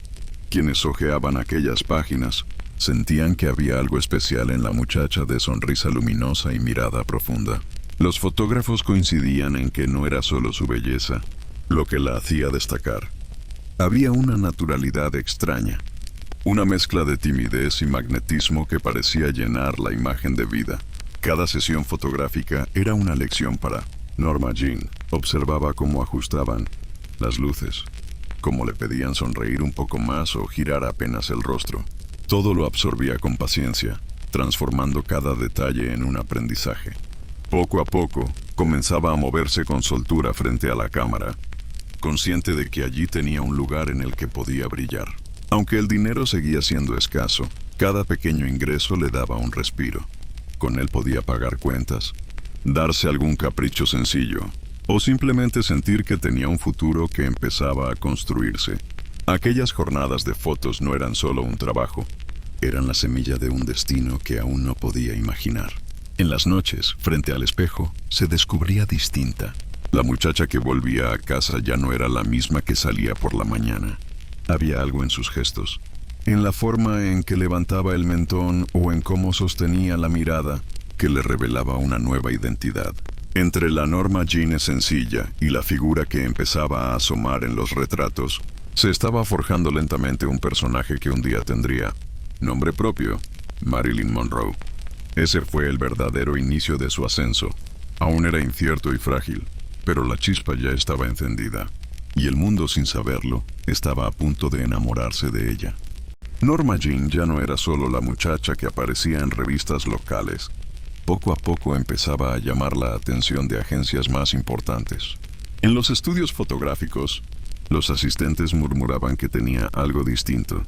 Quienes hojeaban aquellas páginas sentían que había algo especial en la muchacha de sonrisa luminosa y mirada profunda. Los fotógrafos coincidían en que no era solo su belleza lo que la hacía destacar. Había una naturalidad extraña, una mezcla de timidez y magnetismo que parecía llenar la imagen de vida. Cada sesión fotográfica era una lección para Norma Jean. Observaba cómo ajustaban las luces, cómo le pedían sonreír un poco más o girar apenas el rostro. Todo lo absorbía con paciencia, transformando cada detalle en un aprendizaje. Poco a poco, comenzaba a moverse con soltura frente a la cámara, consciente de que allí tenía un lugar en el que podía brillar. Aunque el dinero seguía siendo escaso, cada pequeño ingreso le daba un respiro. Con él podía pagar cuentas, darse algún capricho sencillo, o simplemente sentir que tenía un futuro que empezaba a construirse. Aquellas jornadas de fotos no eran solo un trabajo, eran la semilla de un destino que aún no podía imaginar. En las noches, frente al espejo, se descubría distinta. La muchacha que volvía a casa ya no era la misma que salía por la mañana. Había algo en sus gestos, en la forma en que levantaba el mentón o en cómo sostenía la mirada, que le revelaba una nueva identidad. Entre la Norma Jean sencilla y la figura que empezaba a asomar en los retratos, se estaba forjando lentamente un personaje que un día tendría nombre propio: Marilyn Monroe. Ese fue el verdadero inicio de su ascenso. Aún era incierto y frágil, pero la chispa ya estaba encendida, y el mundo, sin saberlo, estaba a punto de enamorarse de ella. Norma Jean ya no era solo la muchacha que aparecía en revistas locales. Poco a poco empezaba a llamar la atención de agencias más importantes. En los estudios fotográficos, los asistentes murmuraban que tenía algo distinto,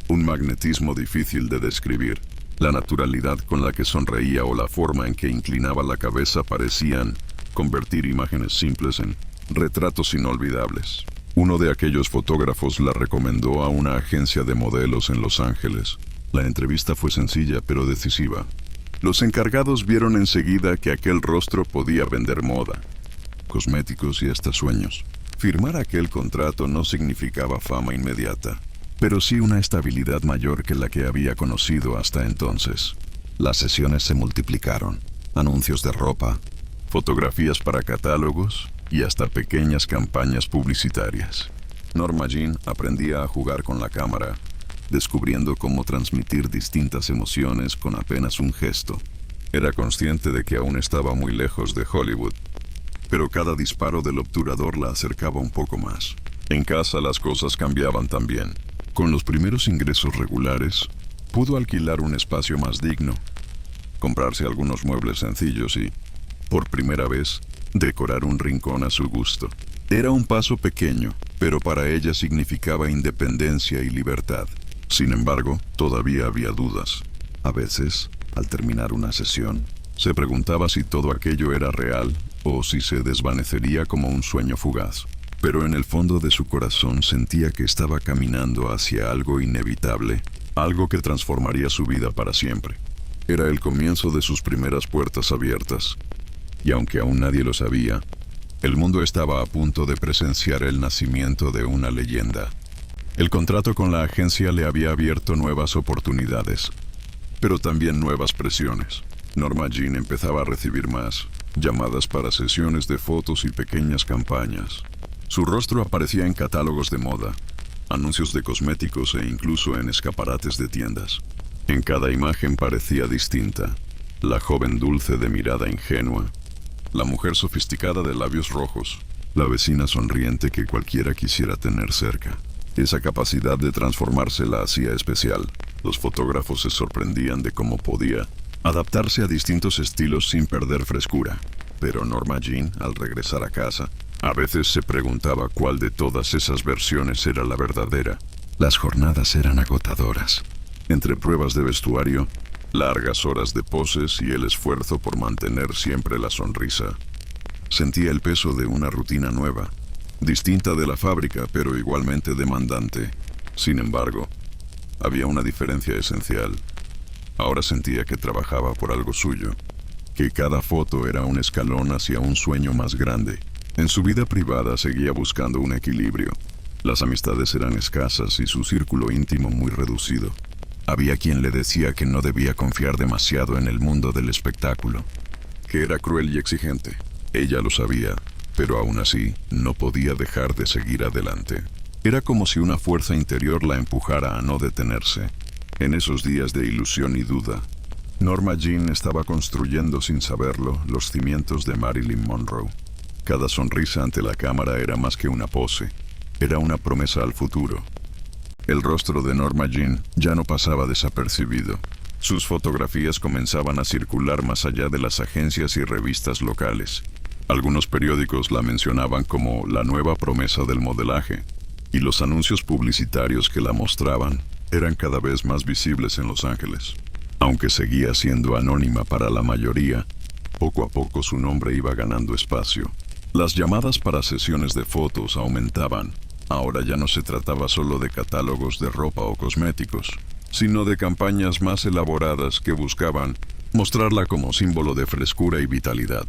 un magnetismo difícil de describir. La naturalidad con la que sonreía o la forma en que inclinaba la cabeza parecían convertir imágenes simples en retratos inolvidables. Uno de aquellos fotógrafos la recomendó a una agencia de modelos en Los Ángeles. La entrevista fue sencilla pero decisiva. Los encargados vieron enseguida que aquel rostro podía vender moda, cosméticos y hasta sueños. Firmar aquel contrato no significaba fama inmediata, pero sí una estabilidad mayor que la que había conocido hasta entonces. Las sesiones se multiplicaron. Anuncios de ropa, fotografías para catálogos y hasta pequeñas campañas publicitarias. Norma Jean aprendía a jugar con la cámara, descubriendo cómo transmitir distintas emociones con apenas un gesto. Era consciente de que aún estaba muy lejos de Hollywood, pero cada disparo del obturador la acercaba un poco más. En casa las cosas cambiaban también. Con los primeros ingresos regulares, pudo alquilar un espacio más digno, comprarse algunos muebles sencillos y, por primera vez, decorar un rincón a su gusto. Era un paso pequeño, pero para ella significaba independencia y libertad. Sin embargo, todavía había dudas. A veces, al terminar una sesión, se preguntaba si todo aquello era real o si se desvanecería como un sueño fugaz. Pero en el fondo de su corazón sentía que estaba caminando hacia algo inevitable, algo que transformaría su vida para siempre. Era el comienzo de sus primeras puertas abiertas. Y aunque aún nadie lo sabía, el mundo estaba a punto de presenciar el nacimiento de una leyenda. El contrato con la agencia le había abierto nuevas oportunidades, pero también nuevas presiones. Norma Jean empezaba a recibir más llamadas para sesiones de fotos y pequeñas campañas. Su rostro aparecía en catálogos de moda, anuncios de cosméticos e incluso en escaparates de tiendas. En cada imagen parecía distinta: la joven dulce de mirada ingenua, la mujer sofisticada de labios rojos, la vecina sonriente que cualquiera quisiera tener cerca. Esa capacidad de transformarse la hacía especial. Los fotógrafos se sorprendían de cómo podía adaptarse a distintos estilos sin perder frescura. Pero Norma Jean, al regresar a casa, a veces se preguntaba cuál de todas esas versiones era la verdadera. Las jornadas eran agotadoras. Entre pruebas de vestuario, largas horas de poses y el esfuerzo por mantener siempre la sonrisa, sentía el peso de una rutina nueva, distinta de la fábrica, pero igualmente demandante. Sin embargo, había una diferencia esencial. Ahora sentía que trabajaba por algo suyo, que cada foto era un escalón hacia un sueño más grande. En su vida privada seguía buscando un equilibrio. Las amistades eran escasas y su círculo íntimo muy reducido. Había quien le decía que no debía confiar demasiado en el mundo del espectáculo, que era cruel y exigente. Ella lo sabía, pero aún así no podía dejar de seguir adelante. Era como si una fuerza interior la empujara a no detenerse. En esos días de ilusión y duda, Norma Jean estaba construyendo sin saberlo los cimientos de Marilyn Monroe. Cada sonrisa ante la cámara era más que una pose, era una promesa al futuro. El rostro de Norma Jean ya no pasaba desapercibido. Sus fotografías comenzaban a circular más allá de las agencias y revistas locales. Algunos periódicos la mencionaban como la nueva promesa del modelaje, y los anuncios publicitarios que la mostraban eran cada vez más visibles en Los Ángeles. Aunque seguía siendo anónima para la mayoría, poco a poco su nombre iba ganando espacio. Las llamadas para sesiones de fotos aumentaban. Ahora ya no se trataba solo de catálogos de ropa o cosméticos, sino de campañas más elaboradas que buscaban mostrarla como símbolo de frescura y vitalidad.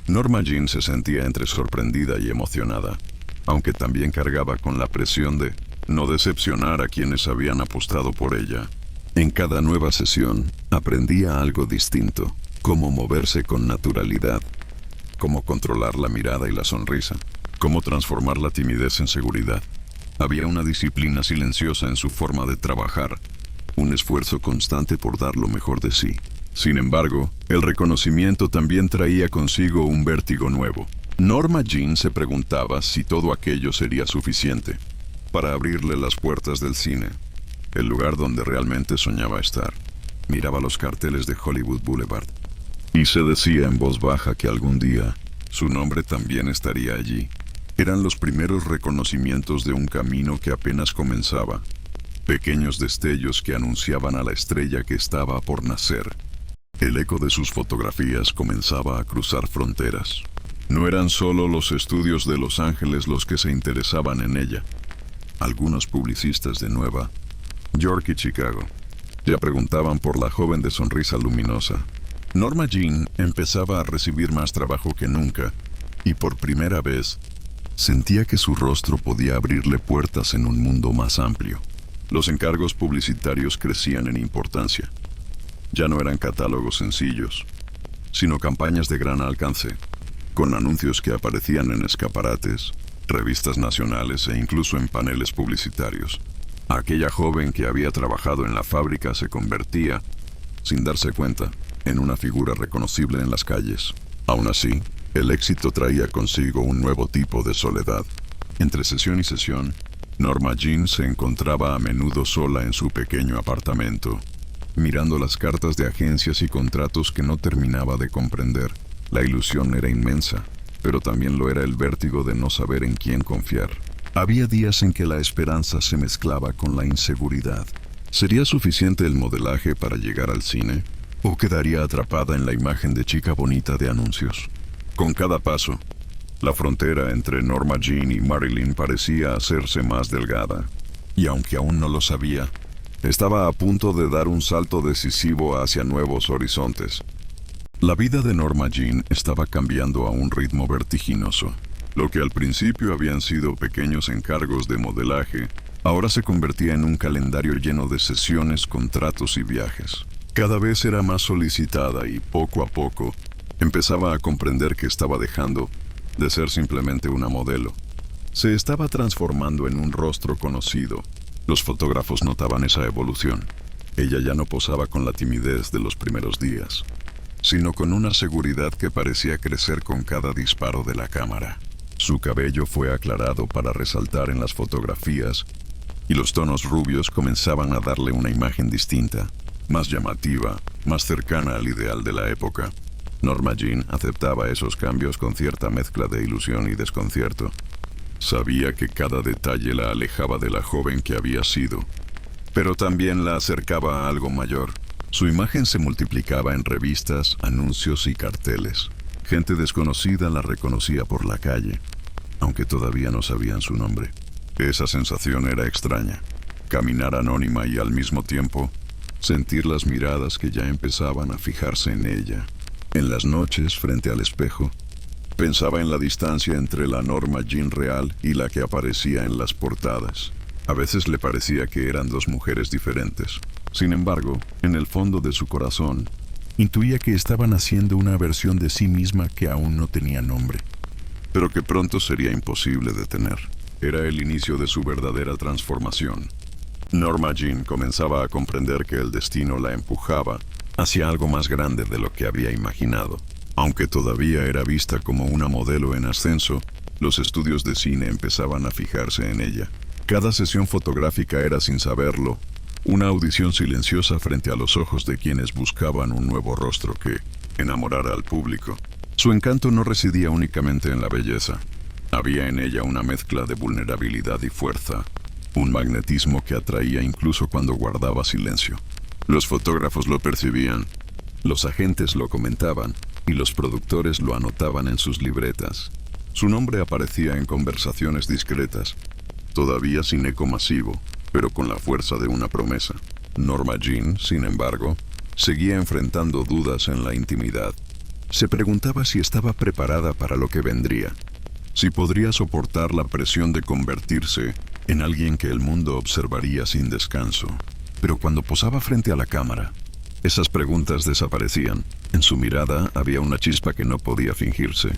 Norma Jean se sentía entre sorprendida y emocionada, aunque también cargaba con la presión de no decepcionar a quienes habían apostado por ella. En cada nueva sesión aprendía algo distinto, cómo moverse con naturalidad, cómo controlar la mirada y la sonrisa, cómo transformar la timidez en seguridad. Había una disciplina silenciosa en su forma de trabajar, un esfuerzo constante por dar lo mejor de sí. Sin embargo, el reconocimiento también traía consigo un vértigo nuevo. Norma Jean se preguntaba si todo aquello sería suficiente para abrirle las puertas del cine, el lugar donde realmente soñaba estar. Miraba los carteles de Hollywood Boulevard y se decía en voz baja que algún día su nombre también estaría allí. Eran los primeros reconocimientos de un camino que apenas comenzaba, pequeños destellos que anunciaban a la estrella que estaba por nacer. El eco de sus fotografías comenzaba a cruzar fronteras. No eran solo los estudios de Los Ángeles los que se interesaban en ella. Algunos publicistas de Nueva York y Chicago ya preguntaban por la joven de sonrisa luminosa. Norma Jean empezaba a recibir más trabajo que nunca, y por primera vez sentía que su rostro podía abrirle puertas en un mundo más amplio. Los encargos publicitarios crecían en importancia. Ya no eran catálogos sencillos, sino campañas de gran alcance, con anuncios que aparecían en escaparates, revistas nacionales e incluso en paneles publicitarios. Aquella joven que había trabajado en la fábrica se convertía, sin darse cuenta, en una figura reconocible en las calles. Aún así, el éxito traía consigo un nuevo tipo de soledad. Entre sesión y sesión, Norma Jean se encontraba a menudo sola en su pequeño apartamento, mirando las cartas de agencias y contratos que no terminaba de comprender. La ilusión era inmensa, pero también lo era el vértigo de no saber en quién confiar. Había días en que la esperanza se mezclaba con la inseguridad. ¿Sería suficiente el modelaje para llegar al cine? ¿O quedaría atrapada en la imagen de chica bonita de anuncios? Con cada paso, la frontera entre Norma Jean y Marilyn parecía hacerse más delgada. Y aunque aún no lo sabía, estaba a punto de dar un salto decisivo hacia nuevos horizontes. La vida de Norma Jean estaba cambiando a un ritmo vertiginoso. Lo que al principio habían sido pequeños encargos de modelaje, ahora se convertía en un calendario lleno de sesiones, contratos y viajes. Cada vez era más solicitada y poco a poco empezaba a comprender que estaba dejando de ser simplemente una modelo. Se estaba transformando en un rostro conocido. Los fotógrafos notaban esa evolución. Ella ya no posaba con la timidez de los primeros días, sino con una seguridad que parecía crecer con cada disparo de la cámara. Su cabello fue aclarado para resaltar en las fotografías, y los tonos rubios comenzaban a darle una imagen distinta, más llamativa, más cercana al ideal de la época. Norma Jean aceptaba esos cambios con cierta mezcla de ilusión y desconcierto. Sabía que cada detalle la alejaba de la joven que había sido, pero también la acercaba a algo mayor. Su imagen se multiplicaba en revistas, anuncios y carteles. Gente desconocida la reconocía por la calle, aunque todavía no sabían su nombre. Esa sensación era extraña. Caminar anónima y al mismo tiempo sentir las miradas que ya empezaban a fijarse en ella. En las noches, frente al espejo, Pensaba en la distancia entre la Norma Jean real y la que aparecía en las portadas. A veces le parecía que eran dos mujeres diferentes. Sin embargo, en el fondo de su corazón, intuía que estaban haciendo una versión de sí misma que aún no tenía nombre, pero que pronto sería imposible detener. Era el inicio de su verdadera transformación. Norma Jean comenzaba a comprender que el destino la empujaba hacia algo más grande de lo que había imaginado. Aunque todavía era vista como una modelo en ascenso, los estudios de cine empezaban a fijarse en ella. Cada sesión fotográfica era, sin saberlo, una audición silenciosa frente a los ojos de quienes buscaban un nuevo rostro que enamorara al público. Su encanto no residía únicamente en la belleza. Había en ella una mezcla de vulnerabilidad y fuerza, un magnetismo que atraía incluso cuando guardaba silencio. Los fotógrafos lo percibían, los agentes lo comentaban y los productores lo anotaban en sus libretas. Su nombre aparecía en conversaciones discretas, todavía sin eco masivo, pero con la fuerza de una promesa. Norma Jean, sin embargo, seguía enfrentando dudas en la intimidad. Se preguntaba si estaba preparada para lo que vendría, si podría soportar la presión de convertirse en alguien que el mundo observaría sin descanso. Pero cuando posaba frente a la cámara, esas preguntas desaparecían. En su mirada había una chispa que no podía fingirse.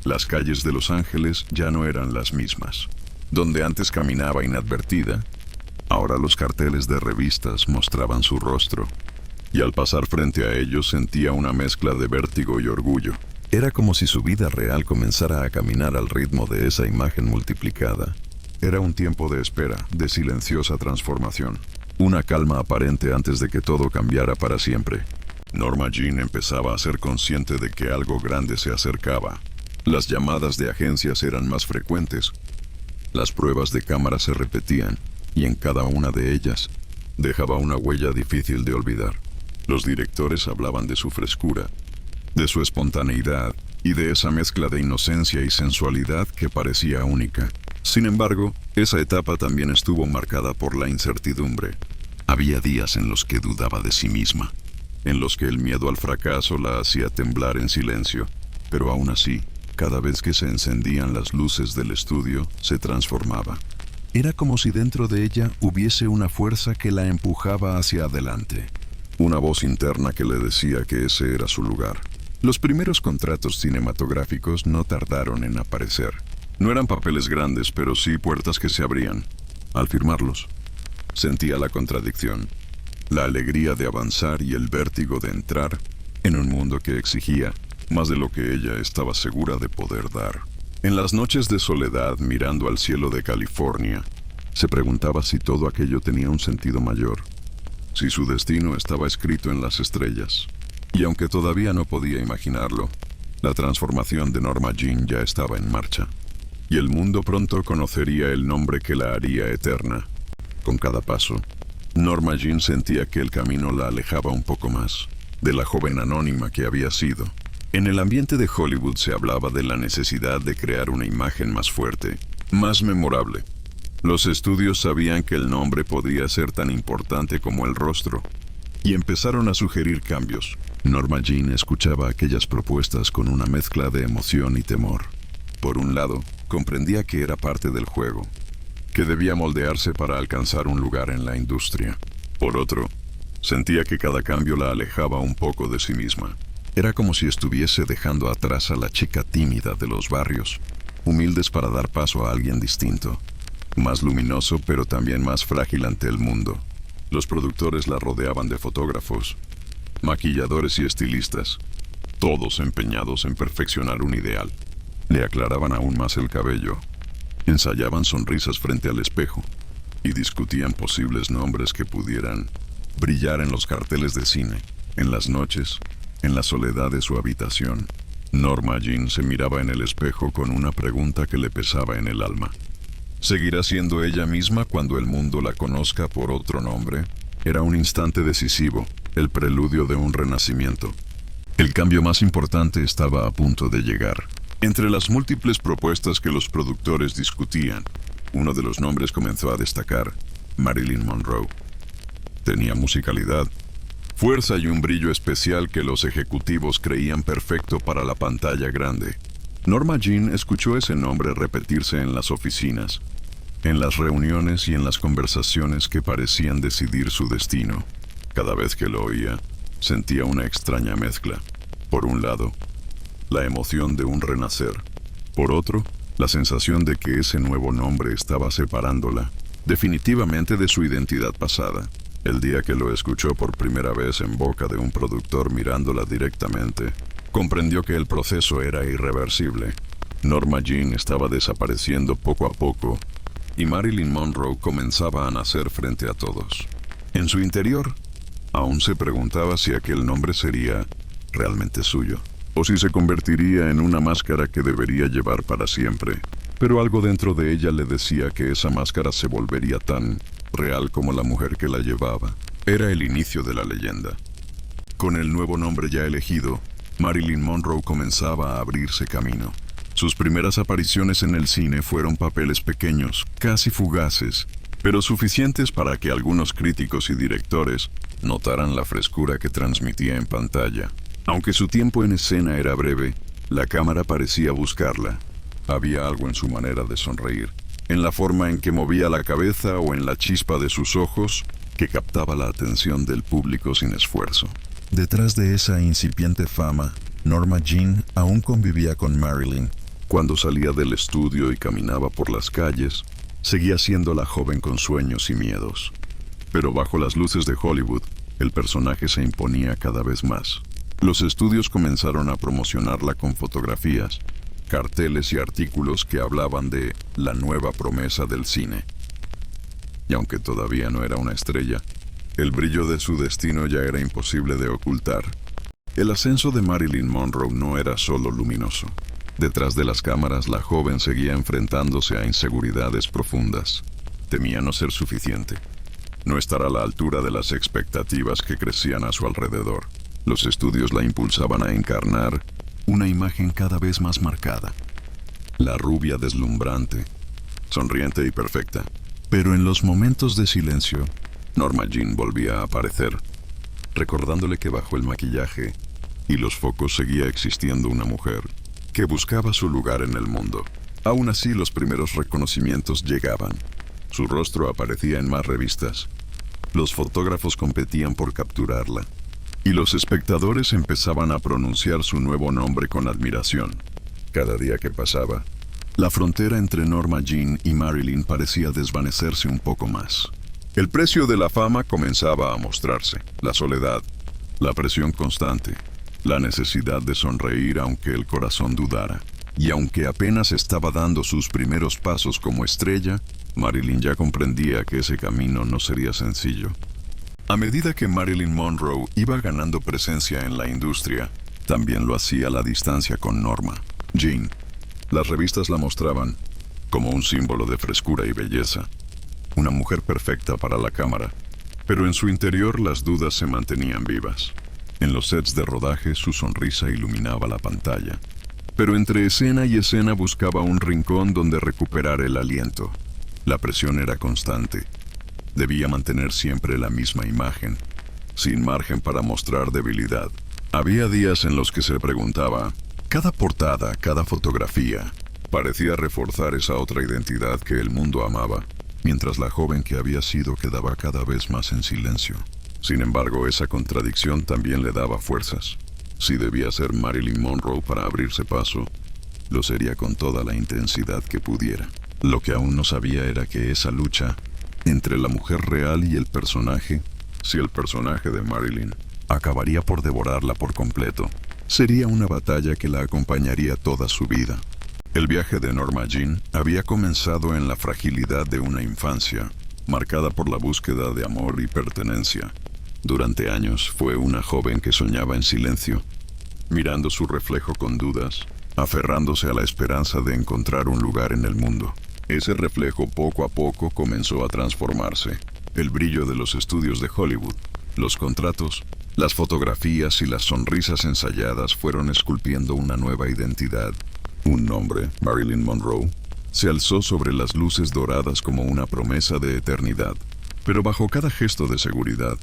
Las calles de Los Ángeles ya no eran las mismas. Donde antes caminaba inadvertida, ahora los carteles de revistas mostraban su rostro, y al pasar frente a ellos sentía una mezcla de vértigo y orgullo. Era como si su vida real comenzara a caminar al ritmo de esa imagen multiplicada. Era un tiempo de espera, de silenciosa transformación, una calma aparente antes de que todo cambiara para siempre. Norma Jean empezaba a ser consciente de que algo grande se acercaba. Las llamadas de agencias eran más frecuentes. Las pruebas de cámara se repetían, y en cada una de ellas dejaba una huella difícil de olvidar. Los directores hablaban de su frescura, de su espontaneidad y de esa mezcla de inocencia y sensualidad que parecía única. Sin embargo, esa etapa también estuvo marcada por la incertidumbre. Había días en los que dudaba de sí misma, en los que el miedo al fracaso la hacía temblar en silencio, pero aún así, cada vez que se encendían las luces del estudio, se transformaba. Era como si dentro de ella hubiese una fuerza que la empujaba hacia adelante. Una voz interna que le decía que ese era su lugar. Los primeros contratos cinematográficos no tardaron en aparecer. No eran papeles grandes, pero sí puertas que se abrían. Al firmarlos, sentía la contradicción, la alegría de avanzar y el vértigo de entrar en un mundo que exigía más de lo que ella estaba segura de poder dar. En las noches de soledad, mirando al cielo de California, se preguntaba si todo aquello tenía un sentido mayor, si su destino estaba escrito en las estrellas. Y aunque todavía no podía imaginarlo, la transformación de Norma Jean ya estaba en marcha, y el mundo pronto conocería el nombre que la haría eterna. Con cada paso, Norma Jean sentía que el camino la alejaba un poco más de la joven anónima que había sido. En el ambiente de Hollywood se hablaba de la necesidad de crear una imagen más fuerte, más memorable. Los estudios sabían que el nombre podría ser tan importante como el rostro, y empezaron a sugerir cambios. Norma Jean escuchaba aquellas propuestas con una mezcla de emoción y temor. Por un lado, comprendía que era parte del juego, que debía moldearse para alcanzar un lugar en la industria. Por otro, sentía que cada cambio la alejaba un poco de sí misma. Era como si estuviese dejando atrás a la chica tímida de los barrios, humildes para dar paso a alguien distinto, más luminoso pero también más frágil ante el mundo. Los productores la rodeaban de fotógrafos, maquilladores y estilistas, todos empeñados en perfeccionar un ideal. Le aclaraban aún más el cabello, ensayaban sonrisas frente al espejo y discutían posibles nombres que pudieran brillar en los carteles de cine. En las noches, en la soledad de su habitación, Norma Jean se miraba en el espejo con una pregunta que le pesaba en el alma. ¿Seguirá siendo ella misma cuando el mundo la conozca por otro nombre? Era un instante decisivo, el preludio de un renacimiento. El cambio más importante estaba a punto de llegar. Entre las múltiples propuestas que los productores discutían, uno de los nombres comenzó a destacar: Marilyn Monroe. Tenía musicalidad, fuerza y un brillo especial que los ejecutivos creían perfecto para la pantalla grande. Norma Jean escuchó ese nombre repetirse en las oficinas, en las reuniones y en las conversaciones que parecían decidir su destino. Cada vez que lo oía, sentía una extraña mezcla. Por un lado, la emoción de un renacer. Por otro, la sensación de que ese nuevo nombre estaba separándola definitivamente de su identidad pasada. El día que lo escuchó por primera vez en boca de un productor mirándola directamente, comprendió que el proceso era irreversible. Norma Jean estaba desapareciendo poco a poco y Marilyn Monroe comenzaba a nacer frente a todos. En su interior, aún se preguntaba si aquel nombre sería realmente suyo, o si se convertiría en una máscara que debería llevar para siempre. Pero algo dentro de ella le decía que esa máscara se volvería tan real como la mujer que la llevaba. Era el inicio de la leyenda. Con el nuevo nombre ya elegido, Marilyn Monroe comenzaba a abrirse camino. Sus primeras apariciones en el cine fueron papeles pequeños, casi fugaces, pero suficientes para que algunos críticos y directores notaran la frescura que transmitía en pantalla. Aunque su tiempo en escena era breve, la cámara parecía buscarla. Había algo en su manera de sonreír, en la forma en que movía la cabeza o en la chispa de sus ojos que captaba la atención del público sin esfuerzo. Detrás de esa incipiente fama, Norma Jean aún convivía con Marilyn. Cuando salía del estudio y caminaba por las calles, seguía siendo la joven con sueños y miedos. Pero bajo las luces de Hollywood, el personaje se imponía cada vez más. Los estudios comenzaron a promocionarla con fotografías, carteles y artículos que hablaban de la nueva promesa del cine. Y aunque todavía no era una estrella, el brillo de su destino ya era imposible de ocultar. El ascenso de Marilyn Monroe no era solo luminoso. Detrás de las cámaras, la joven seguía enfrentándose a inseguridades profundas. Temía no ser suficiente, no estar a la altura de las expectativas que crecían a su alrededor. Los estudios la impulsaban a encarnar una imagen cada vez más marcada. La rubia deslumbrante, sonriente y perfecta. Pero en los momentos de silencio, Norma Jean volvía a aparecer, recordándole que bajo el maquillaje y los focos seguía existiendo una mujer que buscaba su lugar en el mundo. Aún así, los primeros reconocimientos llegaban. Su rostro aparecía en más revistas. Los fotógrafos competían por capturarla, y los espectadores empezaban a pronunciar su nuevo nombre con admiración. Cada día que pasaba, la frontera entre Norma Jean y Marilyn parecía desvanecerse un poco más. El precio de la fama comenzaba a mostrarse: la soledad, la presión constante, la necesidad de sonreír aunque el corazón dudara. Y aunque apenas estaba dando sus primeros pasos como estrella, Marilyn ya comprendía que ese camino no sería sencillo. A medida que Marilyn Monroe iba ganando presencia en la industria, también lo hacía a la distancia con Norma Jean. Las revistas la mostraban como un símbolo de frescura y belleza, una mujer perfecta para la cámara, pero en su interior las dudas se mantenían vivas. En los sets de rodaje su sonrisa iluminaba la pantalla, pero entre escena y escena buscaba un rincón donde recuperar el aliento. La presión era constante. Debía mantener siempre la misma imagen, sin margen para mostrar debilidad. Había días en los que se preguntaba, cada portada, cada fotografía, parecía reforzar esa otra identidad que el mundo amaba, mientras la joven que había sido quedaba cada vez más en silencio. Sin embargo, esa contradicción también le daba fuerzas. Si debía ser Marilyn Monroe para abrirse paso, lo sería con toda la intensidad que pudiera. Lo que aún no sabía era que esa lucha entre la mujer real y el personaje, si el personaje de Marilyn acabaría por devorarla por completo, sería una batalla que la acompañaría toda su vida. El viaje de Norma Jean había comenzado en la fragilidad de una infancia, marcada por la búsqueda de amor y pertenencia. Durante años fue una joven que soñaba en silencio, mirando su reflejo con dudas, aferrándose a la esperanza de encontrar un lugar en el mundo. Ese reflejo poco a poco comenzó a transformarse. El brillo de los estudios de Hollywood, los contratos, las fotografías y las sonrisas ensayadas fueron esculpiendo una nueva identidad. Un nombre, Marilyn Monroe, se alzó sobre las luces doradas como una promesa de eternidad. Pero bajo cada gesto de seguridad,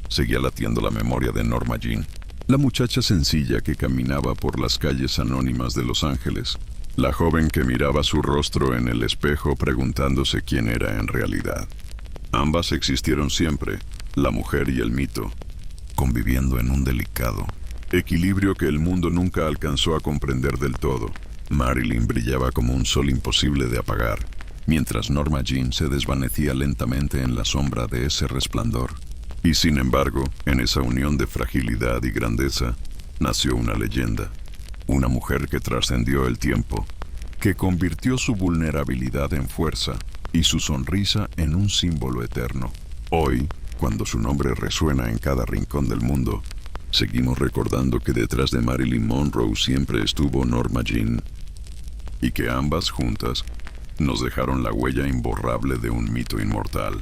seguía latiendo la memoria de Norma Jean, la muchacha sencilla que caminaba por las calles anónimas de Los Ángeles, La joven que miraba su rostro en el espejo preguntándose quién era en realidad. Ambas existieron siempre, la mujer y el mito, conviviendo en un delicado equilibrio que el mundo nunca alcanzó a comprender del todo. Marilyn brillaba como un sol imposible de apagar, mientras Norma Jean se desvanecía lentamente en la sombra de ese resplandor. Y sin embargo, en esa unión de fragilidad y grandeza, nació una leyenda. Una mujer que trascendió el tiempo, que convirtió su vulnerabilidad en fuerza y su sonrisa en un símbolo eterno. Hoy, cuando su nombre resuena en cada rincón del mundo, seguimos recordando que detrás de Marilyn Monroe siempre estuvo Norma Jean, y que ambas juntas nos dejaron la huella imborrable de un mito inmortal.